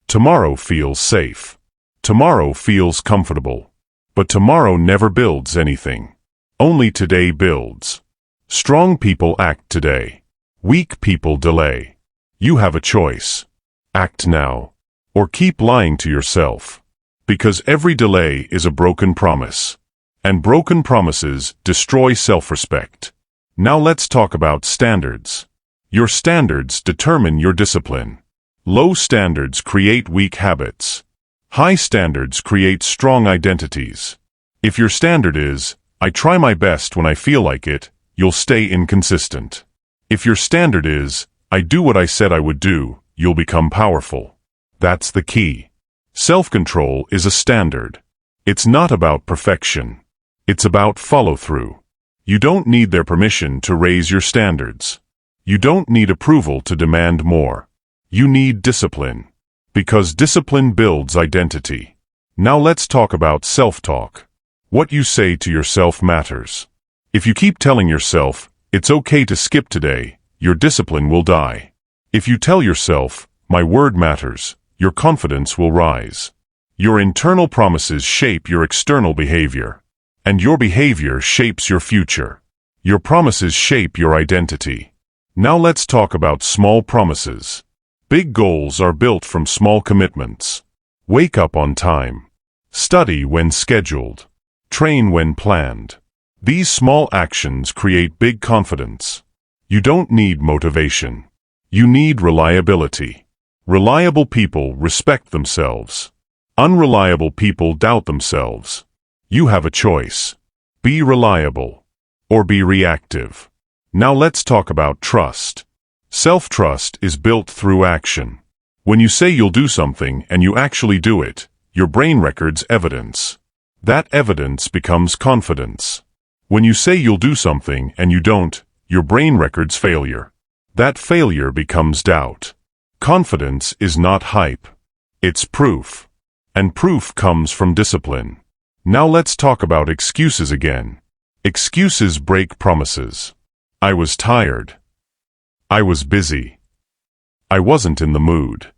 Tomorrow feels safe. Tomorrow feels comfortable. But tomorrow never builds anything. Only today builds. Strong people act today. Weak people delay. You have a choice. Act now, or keep lying to yourself. Because every delay is a broken promise. And broken promises destroy self-respect. Now let's talk about standards. Your standards determine your discipline. Low standards create weak habits. High standards create strong identities. If your standard is, I try my best when I feel like it, you'll stay inconsistent. If your standard is, I do what I said I would do, you'll become powerful. That's the key. Self-control is a standard. It's not about perfection. It's about follow-through. You don't need their permission to raise your standards. You don't need approval to demand more. You need discipline. Because discipline builds identity. Now let's talk about self-talk. What you say to yourself matters. If you keep telling yourself, it's okay to skip today, your discipline will die. If you tell yourself, my word matters, your confidence will rise. Your internal promises shape your external behavior. And your behavior shapes your future. Your promises shape your identity. Now let's talk about small promises. Big goals are built from small commitments. Wake up on time. Study when scheduled. Train when planned. These small actions create big confidence. You don't need motivation. You need reliability. Reliable people respect themselves. Unreliable people doubt themselves. You have a choice. Be reliable or be reactive. Now let's talk about trust. Self-trust is built through action. When you say you'll do something and you actually do it, your brain records evidence. That evidence becomes confidence. When you say you'll do something and you don't, your brain records failure. That failure becomes doubt. Confidence is not hype. It's proof. And proof comes from discipline. Now let's talk about excuses again. Excuses break promises. I was tired. I was busy. I wasn't in the mood.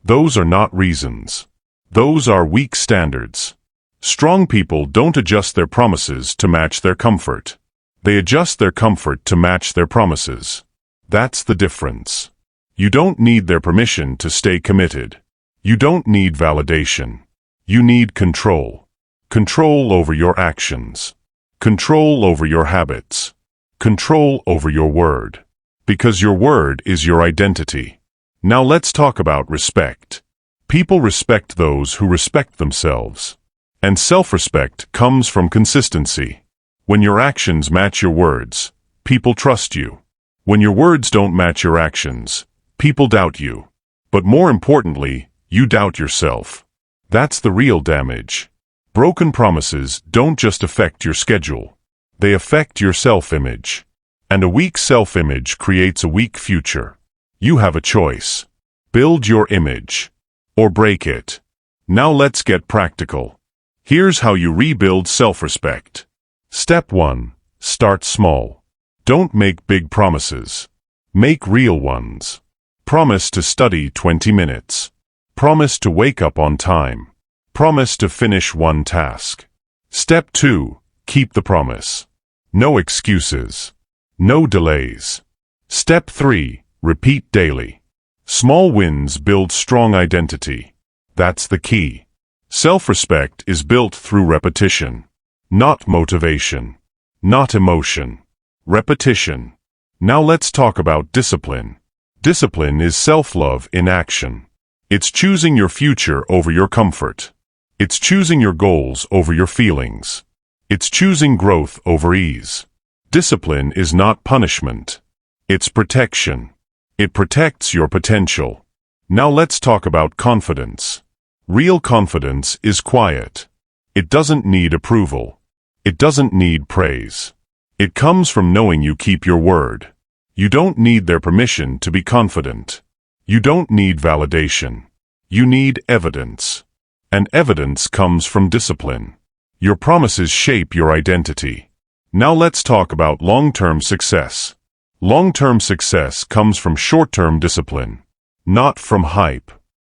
Those are not reasons. Those are weak standards. Strong people don't adjust their promises to match their comfort. They adjust their comfort to match their promises. That's the difference. You don't need their permission to stay committed. You don't need validation. You need control. Control over your actions. Control over your habits. Control over your word. Because your word is your identity. Now let's talk about respect. People respect those who respect themselves. And self-respect comes from consistency. When your actions match your words, people trust you. When your words don't match your actions, people doubt you. But more importantly, you doubt yourself. That's the real damage. Broken promises don't just affect your schedule. They affect your self-image. And a weak self-image creates a weak future. You have a choice. Build your image. Or break it. Now let's get practical. Here's how you rebuild self-respect. Step 1. Start small. Don't make big promises. Make real ones. Promise to study 20 minutes. Promise to wake up on time. Promise to finish one task. Step 2. Keep the promise. No excuses. No delays. Step 3. Repeat daily. Small wins build strong identity. That's the key. Self-respect is built through repetition. Not motivation. Not emotion. Repetition. Now let's talk about discipline. Discipline is self-love in action. It's choosing your future over your comfort. It's choosing your goals over your feelings. It's choosing growth over ease. Discipline is not punishment. It's protection. It protects your potential. Now let's talk about confidence. Real confidence is quiet. It doesn't need approval. It doesn't need praise. It comes from knowing you keep your word. You don't need their permission to be confident. You don't need validation. You need evidence. And evidence comes from discipline. Your promises shape your identity. Now let's talk about long-term success. Long-term success comes from short-term discipline. Not from hype.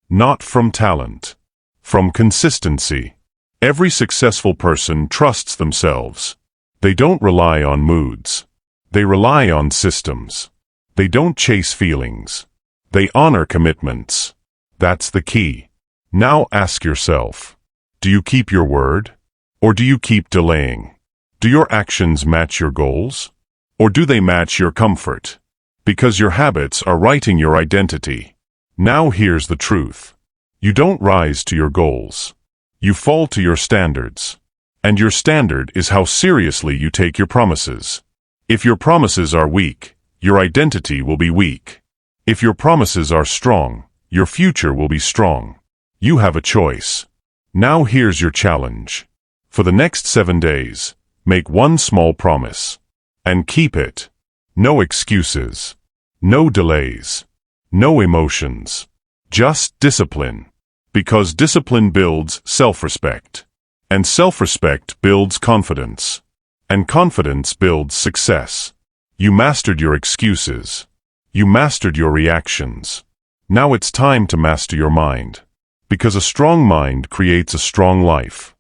Not from talent. From consistency. Every successful person trusts themselves. They don't rely on moods. They rely on systems. They don't chase feelings. They honor commitments. That's the key. Now ask yourself, do you keep your word? Or do you keep delaying? Do your actions match your goals? Or do they match your comfort? Because your habits are writing your identity. Now here's the truth. You don't rise to your goals. You fall to your standards. And your standard is how seriously you take your promises. If your promises are weak, your identity will be weak. If your promises are strong, your future will be strong. You have a choice. Now here's your challenge. For the next 7 days, make one small promise. And keep it. No excuses. No delays. No emotions. Just discipline. Because discipline builds self-respect. And self-respect builds confidence. And confidence builds success. You mastered your excuses. You mastered your reactions. Now it's time to master your mind. Because a strong mind creates a strong life.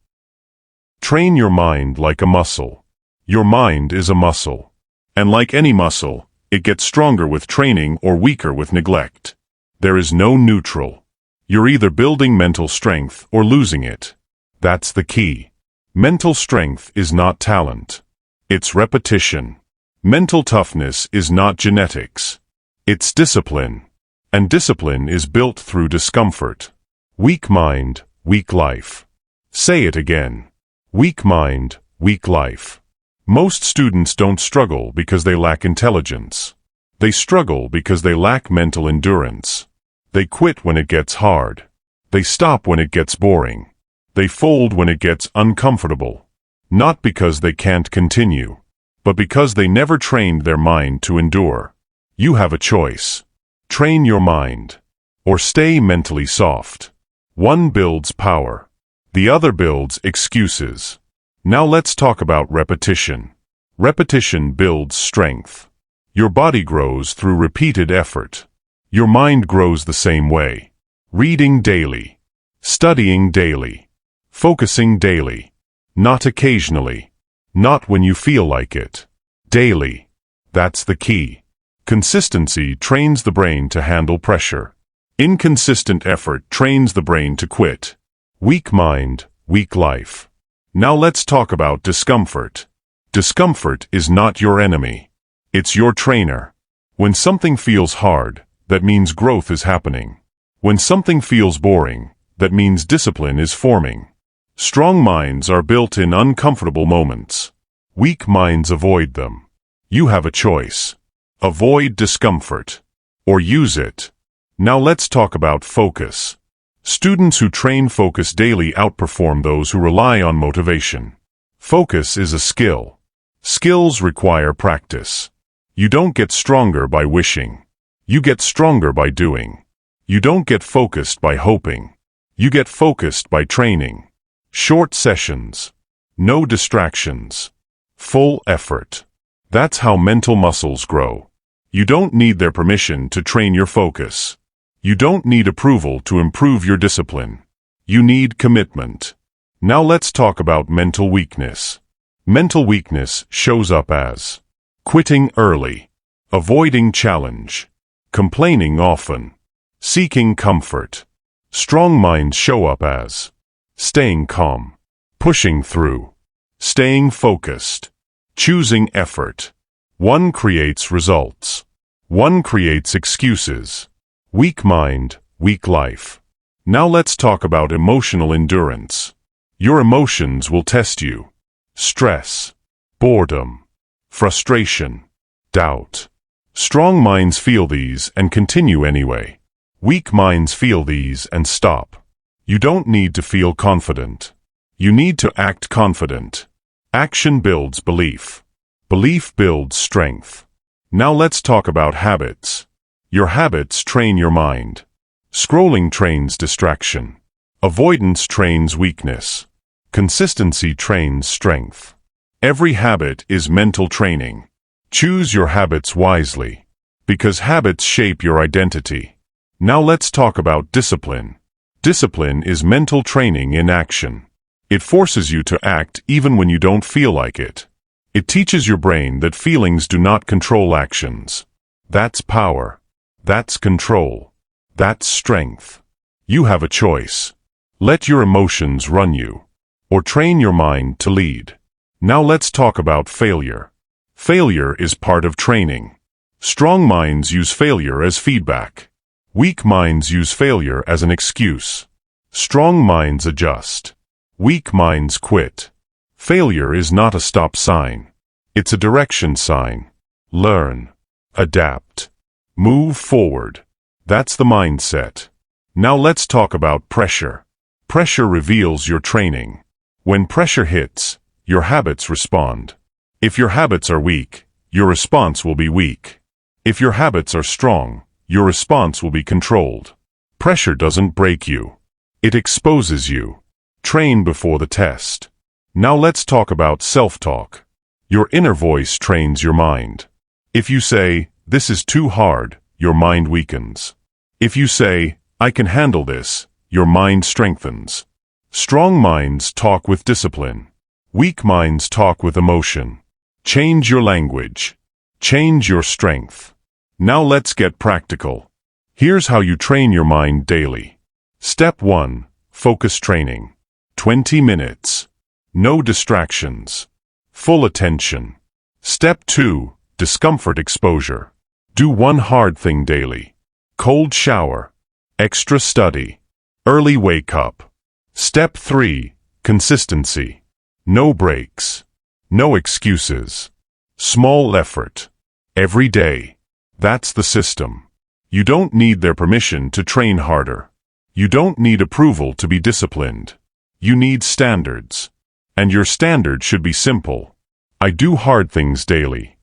Train your mind like a muscle. Your mind is a muscle. And like any muscle, it gets stronger with training or weaker with neglect. There is no neutral. You're either building mental strength or losing it. That's the key. Mental strength is not talent. It's repetition. Mental toughness is not genetics. It's discipline. And discipline is built through discomfort. Weak mind, weak life. Say it again. Weak mind, weak life. Most students don't struggle because they lack intelligence. They struggle because they lack mental endurance. They quit when it gets hard. They stop when it gets boring. They fold when it gets uncomfortable. Not because they can't continue, but because they never trained their mind to endure. You have a choice. Train your mind. Or stay mentally soft. One builds power. The other builds excuses. Now let's talk about repetition. Repetition builds strength. Your body grows through repeated effort. Your mind grows the same way. Reading daily. Studying daily. Focusing daily. Not occasionally. Not when you feel like it. Daily. That's the key. Consistency trains the brain to handle pressure. Inconsistent effort trains the brain to quit. Weak mind, weak life. Now let's talk about discomfort. Discomfort is not your enemy. It's your trainer. When something feels hard, that means growth is happening. When something feels boring, that means discipline is forming. Strong minds are built in uncomfortable moments. Weak minds avoid them. You have a choice. Avoid discomfort. Or use it. Now let's talk about focus. Students who train focus daily outperform those who rely on motivation. Focus is a skill. Skills require practice. You don't get stronger by wishing. You get stronger by doing. You don't get focused by hoping. You get focused by training. Short sessions. No distractions. Full effort. That's how mental muscles grow. You don't need their permission to train your focus. You don't need approval to improve your discipline. You need commitment. Now let's talk about mental weakness. Mental weakness shows up as quitting early, avoiding challenge, complaining often, seeking comfort. Strong minds show up as staying calm, pushing through, staying focused, choosing effort. One creates results. One creates excuses. Weak mind, weak life. Now let's talk about emotional endurance. Your emotions will test you. Stress, boredom, frustration, doubt. Strong minds feel these and continue anyway. Weak minds feel these and stop. You don't need to feel confident. You need to act confident. Action builds belief. Belief builds strength. Now let's talk about habits. Your habits train your mind. Scrolling trains distraction. Avoidance trains weakness. Consistency trains strength. Every habit is mental training. Choose your habits wisely, because habits shape your identity. Now let's talk about discipline. Discipline is mental training in action. It forces you to act even when you don't feel like it. It teaches your brain that feelings do not control actions. That's power. That's control. That's strength. You have a choice. Let your emotions run you, or train your mind to lead. Now let's talk about failure. Failure is part of training. Strong minds use failure as feedback. Weak minds use failure as an excuse. Strong minds adjust. Weak minds quit. Failure is not a stop sign. It's a direction sign. Learn. Adapt. Move forward. That's the mindset. Now let's talk about pressure. Pressure reveals your training. When pressure hits, your habits respond. If your habits are weak, your response will be weak. If your habits are strong, your response will be controlled. Pressure doesn't break you. It exposes you. Train before the test. Now let's talk about self-talk. Your inner voice trains your mind. If you say, "This is too hard," your mind weakens. If you say, "I can handle this," your mind strengthens. Strong minds talk with discipline. Weak minds talk with emotion. Change your language. Change your strength. Now let's get practical. Here's how you train your mind daily. Step 1. Focus training. 20 minutes. No distractions. Full attention. Step 2. Discomfort exposure. Do one hard thing daily. Cold shower. Extra study. Early wake up. Step 3. Consistency. No breaks. No excuses. Small effort. Every day. That's the system. You don't need their permission to train harder. You don't need approval to be disciplined. You need standards. And your standard should be simple. I do hard things daily.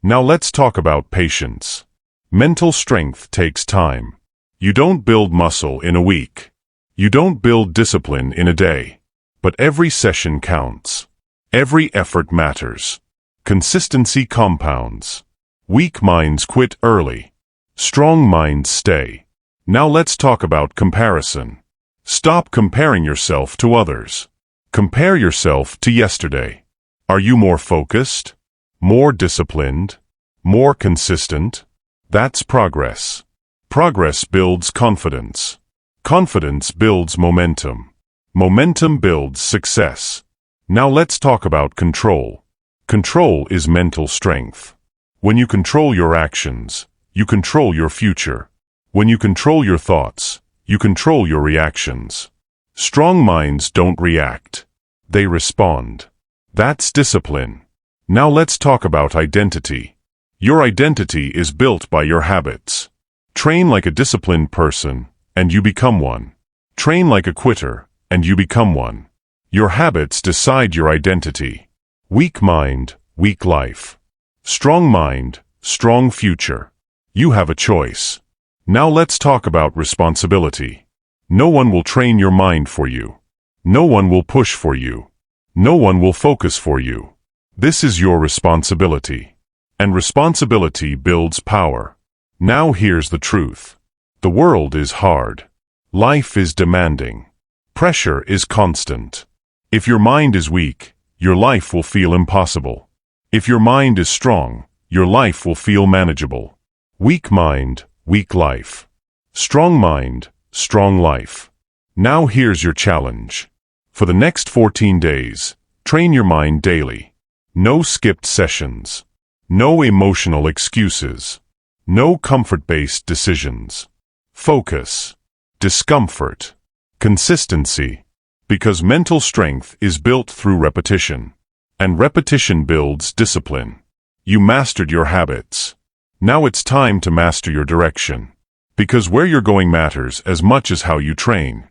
Now let's talk about patience. Mental strength takes time. You don't build muscle in a week. You don't build discipline in a day. But every session counts. Every effort matters. Consistency compounds. Weak minds quit early. Strong minds stay. Now let's talk about comparison. Stop comparing yourself to others. Compare yourself to yesterday. Are you more focused? More disciplined? More consistent? That's progress. Progress builds confidence. Confidence builds momentum. Momentum builds success. Now let's talk about control. Control is mental strength. When you control your actions, you control your future. When you control your thoughts, you control your reactions. Strong minds don't react. They respond. That's discipline. Now let's talk about identity. Your identity is built by your habits. Train like a disciplined person, and you become one. Train like a quitter, and you become one. Your habits decide your identity. Weak mind, weak life. Strong mind, strong future. You have a choice. Now let's talk about responsibility. No one will train your mind for you. No one will push for you. No one will focus for you. This is your responsibility. And responsibility builds power. Now here's the truth. The world is hard. Life is demanding. Pressure is constant. If your mind is weak, your life will feel impossible. If your mind is strong, your life will feel manageable. Weak mind, weak life. Strong mind, strong life. Now here's your challenge. For the next 14 days, train your mind daily. No skipped sessions. No emotional excuses. No comfort-based decisions. Focus. Discomfort. Consistency. Because mental strength is built through repetition. And repetition builds discipline. You mastered your habits. Now it's time to master your direction. Because where you're going matters as much as how you train.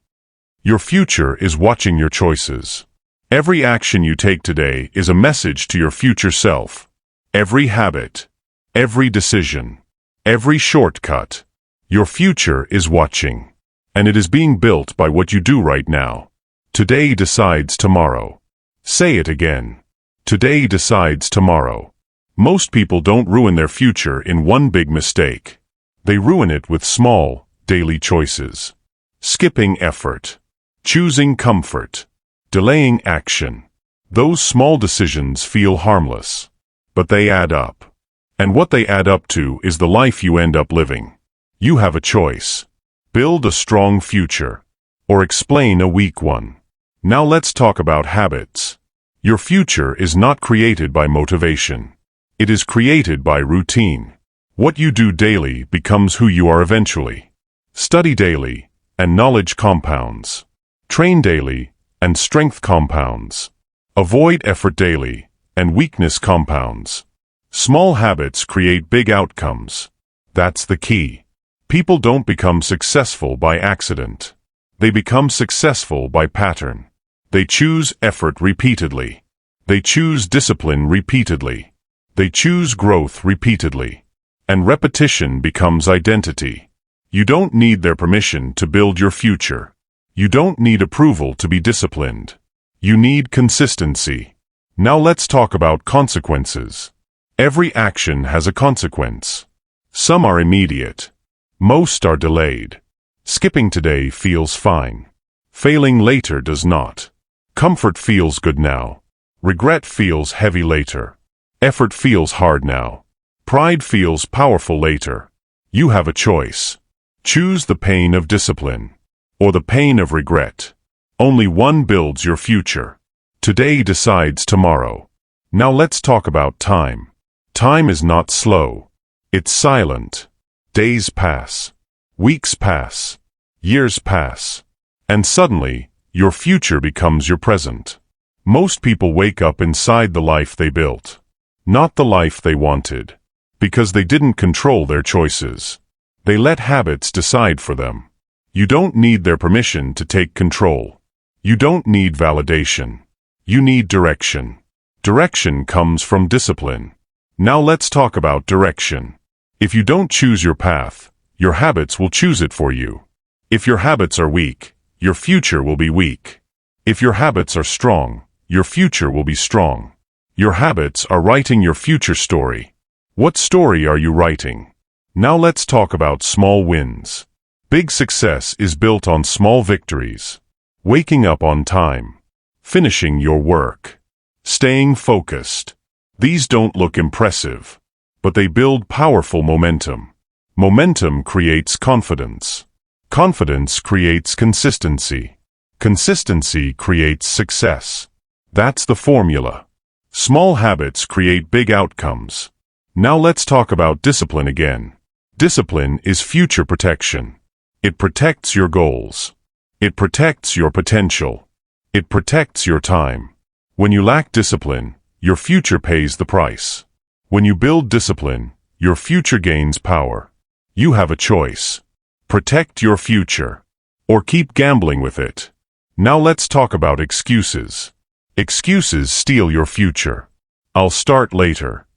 Your future is watching your choices. Every action you take today is a message to your future self. Every habit, every decision, every shortcut. Your future is watching. And it is being built by what you do right now. Today decides tomorrow. Say it again. Today decides tomorrow. Most people don't ruin their future in one big mistake. They ruin it with small, daily choices. Skipping effort. Choosing comfort. Delaying action. Those small decisions feel harmless. But they add up. And what they add up to is the life you end up living. You have a choice. Build a strong future. Or explain a weak one. Now let's talk about habits. Your future is not created by motivation. It is created by routine. What you do daily becomes who you are eventually. Study daily, and knowledge compounds. Train daily, and strength compounds. Avoid effort daily, and weakness compounds. Small habits create big outcomes. That's the key. People don't become successful by accident. They become successful by pattern. They choose effort repeatedly. They choose discipline repeatedly. They choose growth repeatedly. And repetition becomes identity. You don't need their permission to build your future. You don't need approval to be disciplined. You need consistency. Now let's talk about consequences. Every action has a consequence. Some are immediate. Most are delayed. Skipping today feels fine. Failing later does not. Comfort feels good now. Regret feels heavy later. Effort feels hard now. Pride feels powerful later. You have a choice. Choose the pain of discipline. Or the pain of regret. Only one builds your future. Today decides tomorrow. Now let's talk about time. Time is not slow. It's silent. Days pass. Weeks pass. Years pass. And suddenly, your future becomes your present. Most people wake up inside the life they built. Not the life they wanted. Because they didn't control their choices. They let habits decide for them. You don't need their permission to take control. You don't need validation. You need direction. Direction comes from discipline. Now let's talk about direction. If you don't choose your path, your habits will choose it for you. If your habits are weak, your future will be weak. If your habits are strong, your future will be strong. Your habits are writing your future story. What story are you writing? Now let's talk about small wins. Big success is built on small victories. Waking up on time. Finishing your work. Staying focused. These don't look impressive, but they build powerful momentum. Momentum creates confidence. Confidence creates consistency. Consistency creates success. That's the formula. Small habits create big outcomes. Now let's talk about discipline again. Discipline is future protection. It protects your goals. It protects your potential. It protects your time. When you lack discipline, your future pays the price. When you build discipline, your future gains power. You have a choice. Protect your future, or keep gambling with it. Now let's talk about excuses. Excuses steal your future. I'll start later.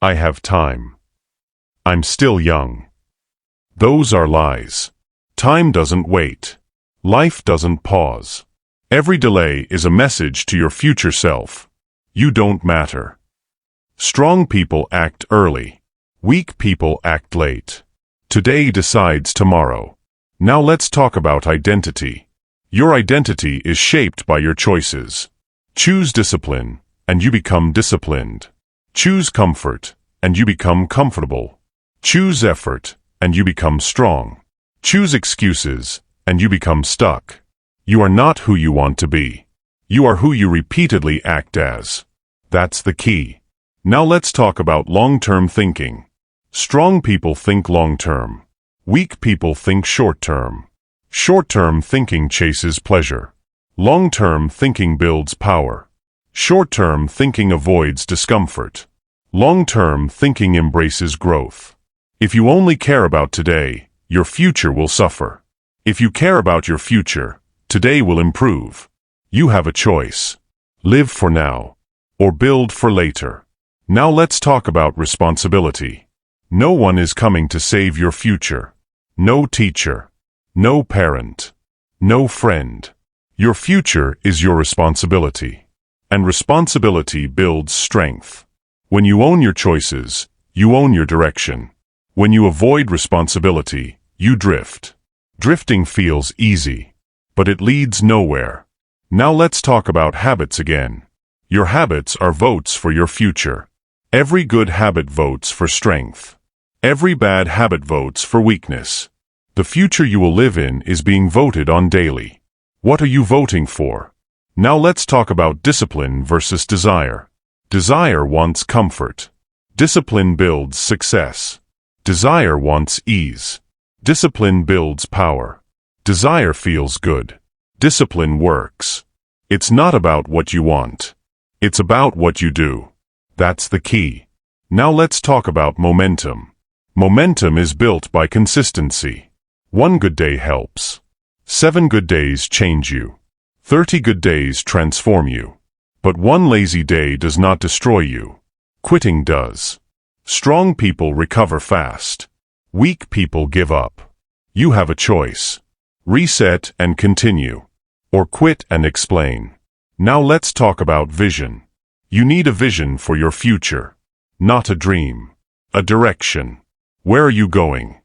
I have time. I'm still young. Those are lies. Time doesn't wait. Life doesn't pause. Every delay is a message to your future self. You don't matter. Strong people act early. Weak people act late. Today decides tomorrow. Now let's talk about identity. Your identity is shaped by your choices. Choose discipline, and you become disciplined. Choose comfort, and you become comfortable. Choose effort, and you become strong. Choose excuses, and you become stuck. You are not who you want to be. You are who you repeatedly act as. That's the key. Now let's talk about long-term thinking. Strong people think long-term. Weak people think short-term. Short-term thinking chases pleasure. Long-term thinking builds power. Short-term thinking avoids discomfort. Long-term thinking embraces growth. If you only care about today, your future will suffer. If you care about your future, today will improve. You have a choice. Live for now, or build for later. Now let's talk about responsibility. No one is coming to save your future. No teacher. No parent. No friend. Your future is your responsibility. And responsibility builds strength. When you own your choices, you own your direction. When you avoid responsibility, you drift. Drifting feels easy, but it leads nowhere. Now let's talk about habits again. Your habits are votes for your future. Every good habit votes for strength. Every bad habit votes for weakness. The future you will live in is being voted on daily. What are you voting for? Now let's talk about discipline versus desire. Desire wants comfort. Discipline builds success. Desire wants ease. Discipline builds power. Desire feels good. Discipline works. It's not about what you want. It's about what you do. That's the key. Now let's talk about momentum. Momentum is built by consistency. 1 good day helps. 7 good days change you. 30 good days transform you. But 1 lazy day does not destroy you. Quitting does. Strong people recover fast. Weak people give up. You have a choice. Reset and continue. Or quit and explain. Now let's talk about vision. You need a vision for your future. Not a dream. A direction. Where are you going?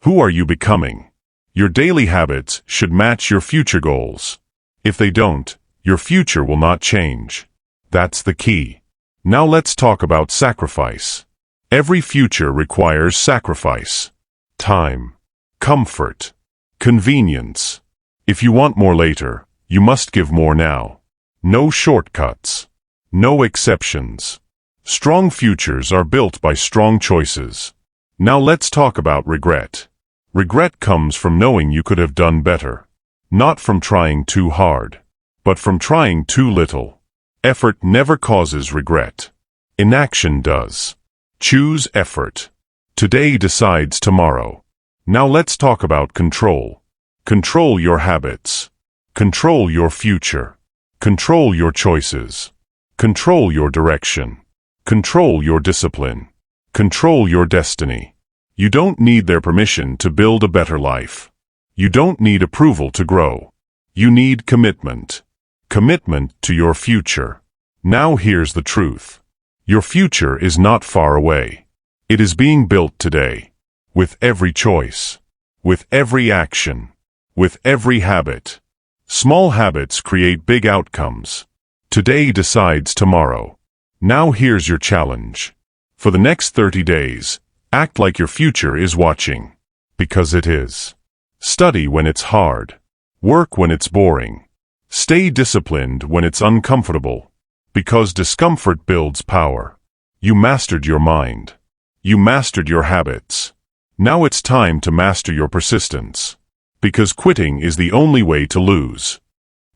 Who are you becoming? Your daily habits should match your future goals. If they don't, your future will not change. That's the key. Now let's talk about sacrifice. Every future requires sacrifice. Time. Comfort. Convenience. If you want more later, you must give more now. No shortcuts. No exceptions. Strong futures are built by strong choices. Now let's talk about regret. Regret comes from knowing you could have done better. Not from trying too hard, but from trying too little. Effort never causes regret. Inaction does. Choose effort. Today decides tomorrow. Now let's talk about control. Control your habits. Control your future. Control your choices. Control your direction. Control your discipline. Control your destiny. You don't need their permission to build a better life. You don't need approval to grow. You need commitment. Commitment to your future. Now here's the truth. Your future is not far away. It is being built today. With every choice. With every action. With every habit. Small habits create big outcomes. Today decides tomorrow. Now here's your challenge. For the next 30 days, act like your future is watching. Because it is. Study when it's hard. Work when it's boring. Stay disciplined when it's uncomfortable. Because discomfort builds power. You mastered your mind. You mastered your habits. Now it's time to master your persistence. Because quitting is the only way to lose.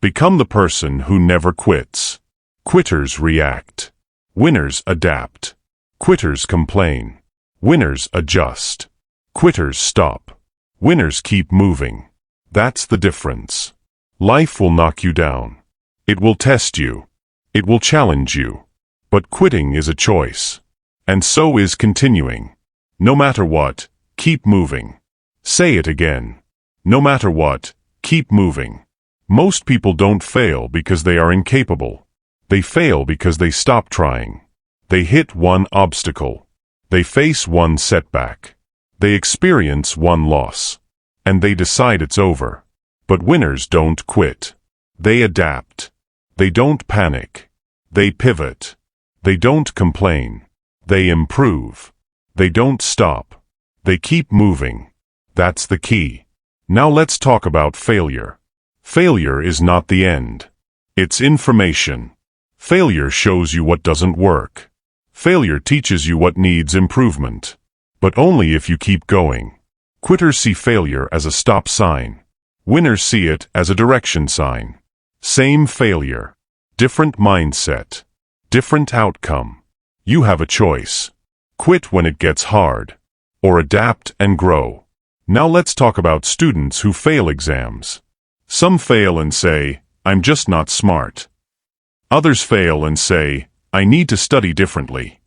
Become the person who never quits. Quitters react. Winners adapt. Quitters complain. Winners adjust. Quitters stop. Winners keep moving. That's the difference. Life will knock you down. It will test you. It will challenge you. But quitting is a choice. And so is continuing. No matter what, keep moving. Say it again. No matter what, keep moving. Most people don't fail because they are incapable. They fail because they stop trying. They hit one obstacle. They face one setback. They experience one loss. And they decide it's over. But winners don't quit. They adapt. They don't panic. They pivot. They don't complain. They improve. They don't stop. They keep moving. That's the key. Now let's talk about failure. Failure is not the end. It's information. Failure shows you what doesn't work. Failure teaches you what needs improvement. But only if you keep going. Quitters see failure as a stop sign. Winners see it as a direction sign. Same failure. Different mindset. Different outcome. You have a choice. Quit when it gets hard, or adapt and grow. Now let's talk about students who fail exams. Some fail and say, I'm just not smart. Others fail and say, I need to study differently.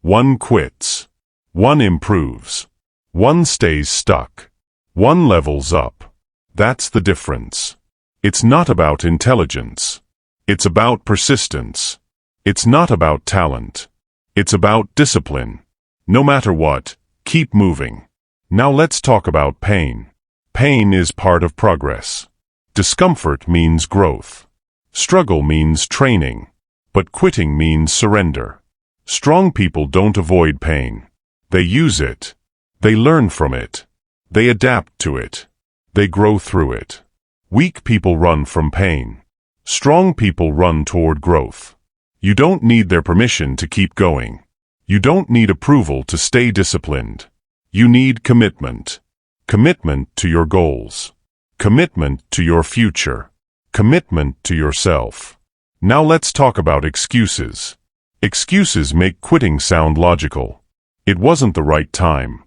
One quits. One improves. One stays stuck. One levels up. That's the difference. It's not about intelligence. It's about persistence. It's not about talent. It's about discipline. No matter what, keep moving. Now let's talk about pain. Pain is part of progress. Discomfort means growth. Struggle means training. But quitting means surrender. Strong people don't avoid pain. They use it. They learn from it. They adapt to it. They grow through it. Weak people run from pain. Strong people run toward growth. You don't need their permission to keep going. You don't need approval to stay disciplined. You need commitment. Commitment to your goals. Commitment to your future. Commitment to yourself. Now let's talk about excuses. Excuses make quitting sound logical. It wasn't the right time.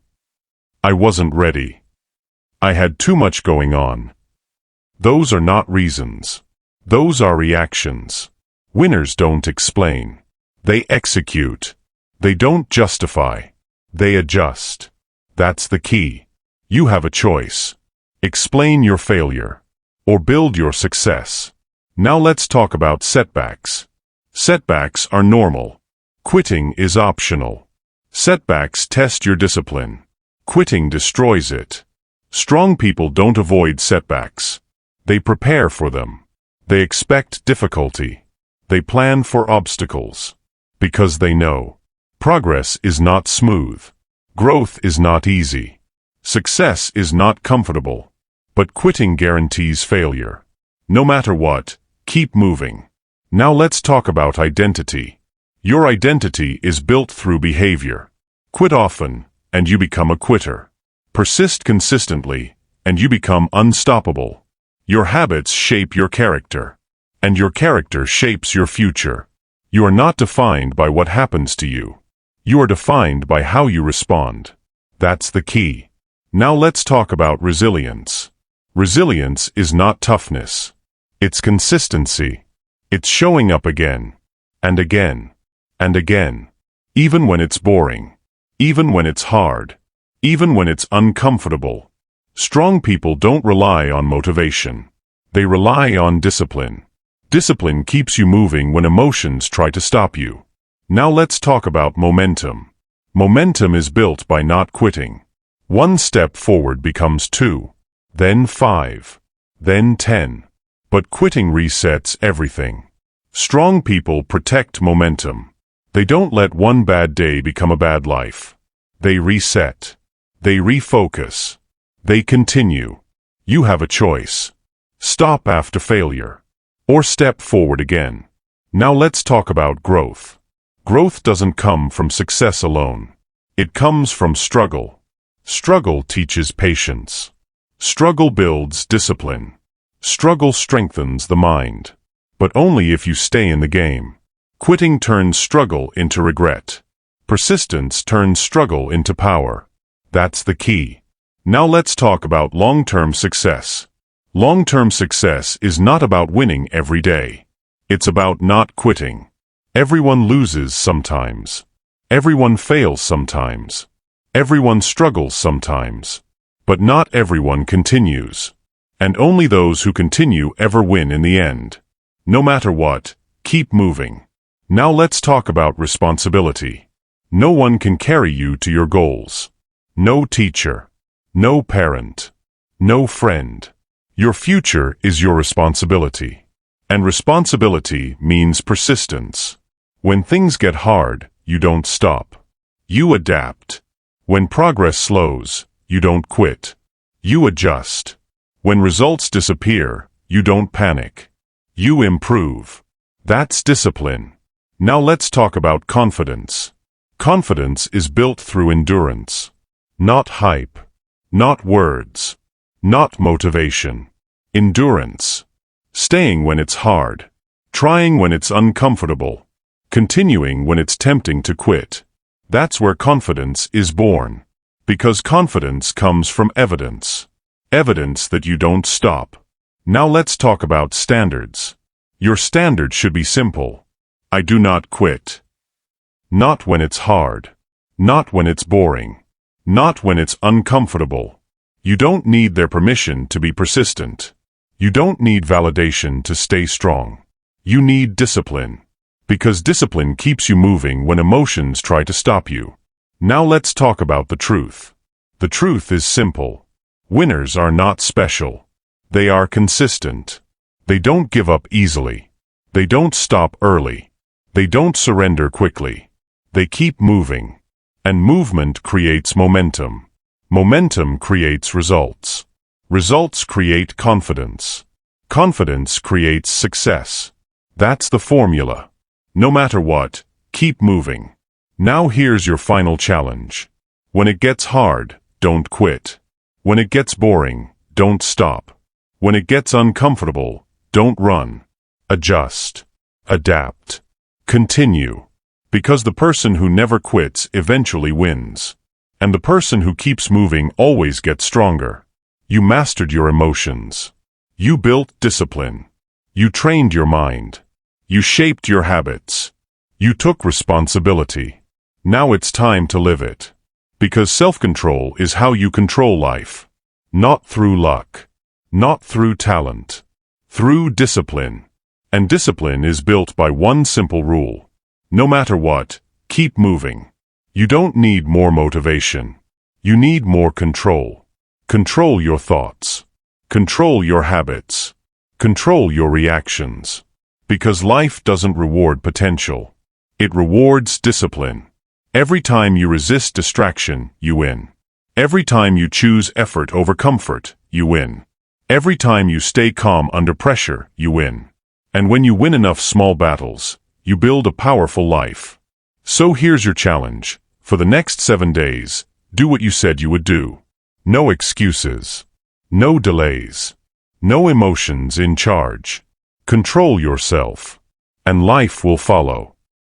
I wasn't ready. I had too much going on. Those are not reasons. Those are reactions. Winners don't explain. They execute. They don't justify. They adjust. That's the key. You have a choice. Explain your failure, or build your success. Now let's talk about setbacks. Setbacks are normal. Quitting is optional. Setbacks test your discipline. Quitting destroys it. Strong people don't avoid setbacks. They prepare for them. They expect difficulty. They plan for obstacles. Because they know. Progress is not smooth. Growth is not easy. Success is not comfortable. But quitting guarantees failure. No matter what, keep moving. Now let's talk about identity. Your identity is built through behavior. Quit often, and you become a quitter. Persist consistently, and you become unstoppable. Your habits shape your character, and your character shapes your future. You are not defined by what happens to you. You are defined by how you respond. That's the key. Now let's talk about resilience. Resilience is not toughness. It's consistency. It's showing up again, and again, and again. Even when it's boring. Even when it's hard. Even when it's uncomfortable. Strong people don't rely on motivation. They rely on discipline. Discipline keeps you moving when emotions try to stop you. Now let's talk about momentum. Momentum is built by not quitting. One step forward becomes 2, then 5, then 10. But quitting resets everything. Strong people protect momentum. They don't let one bad day become a bad life. They reset. They refocus. They continue. You have a choice. Stop after failure. Or step forward again. Now let's talk about growth. Growth doesn't come from success alone. It comes from struggle. Struggle teaches patience. Struggle builds discipline. Struggle strengthens the mind. But only if you stay in the game. Quitting turns struggle into regret. Persistence turns struggle into power. That's the key. Now let's talk about long-term success. Long-term success is not about winning every day. It's about not quitting. Everyone loses sometimes. Everyone fails sometimes. Everyone struggles sometimes. But not everyone continues. And only those who continue ever win in the end. No matter what, keep moving. Now let's talk about responsibility. No one can carry you to your goals. No teacher. No parent. No friend. Your future is your responsibility. And responsibility means persistence. When things get hard, you don't stop. You adapt. When progress slows, you don't quit. You adjust. When results disappear, you don't panic. You improve. That's discipline. Now let's talk about confidence. Confidence is built through endurance. Not hype. Not words. Not motivation. Endurance. Staying when it's hard. Trying when it's uncomfortable. continuing when it's tempting to quit. That's where confidence is born. Because confidence comes from evidence. Evidence that you don't stop. Now let's talk about standards. Your standard should be simple. I do not quit. Not when it's hard. Not when it's boring. Not when it's uncomfortable. You don't need their permission to be persistent. You don't need validation to stay strong. You need discipline. Because discipline keeps you moving when emotions try to stop you. Now let's talk about the truth. The truth is simple. Winners are not special. They are consistent. They don't give up easily. They don't stop early. They don't surrender quickly. They keep moving. And movement creates momentum. Momentum creates results. Results create confidence. Confidence creates success. That's the formula. No matter what, keep moving. Now here's your final challenge. When it gets hard, don't quit. When it gets boring, don't stop. When it gets uncomfortable, don't run. Adjust. Adapt. Continue. Because the person who never quits eventually wins. And the person who keeps moving always gets stronger. You mastered your emotions. You built discipline. You trained your mind. You shaped your habits. You took responsibility. Now it's time to live it. Because self-control is how you control life. Not through luck. Not through talent. Through discipline. And discipline is built by one simple rule. No matter what, keep moving. You don't need more motivation. You need more control. Control your thoughts. Control your habits. Control your reactions. Because life doesn't reward potential. It rewards discipline. Every time you resist distraction, you win. Every time you choose effort over comfort, you win. Every time you stay calm under pressure, you win. And when you win enough small battles, you build a powerful life. So here's your challenge. For the next 7 days, do what you said you would do. No excuses. No delays. No emotions in charge. Control yourself. And life will follow.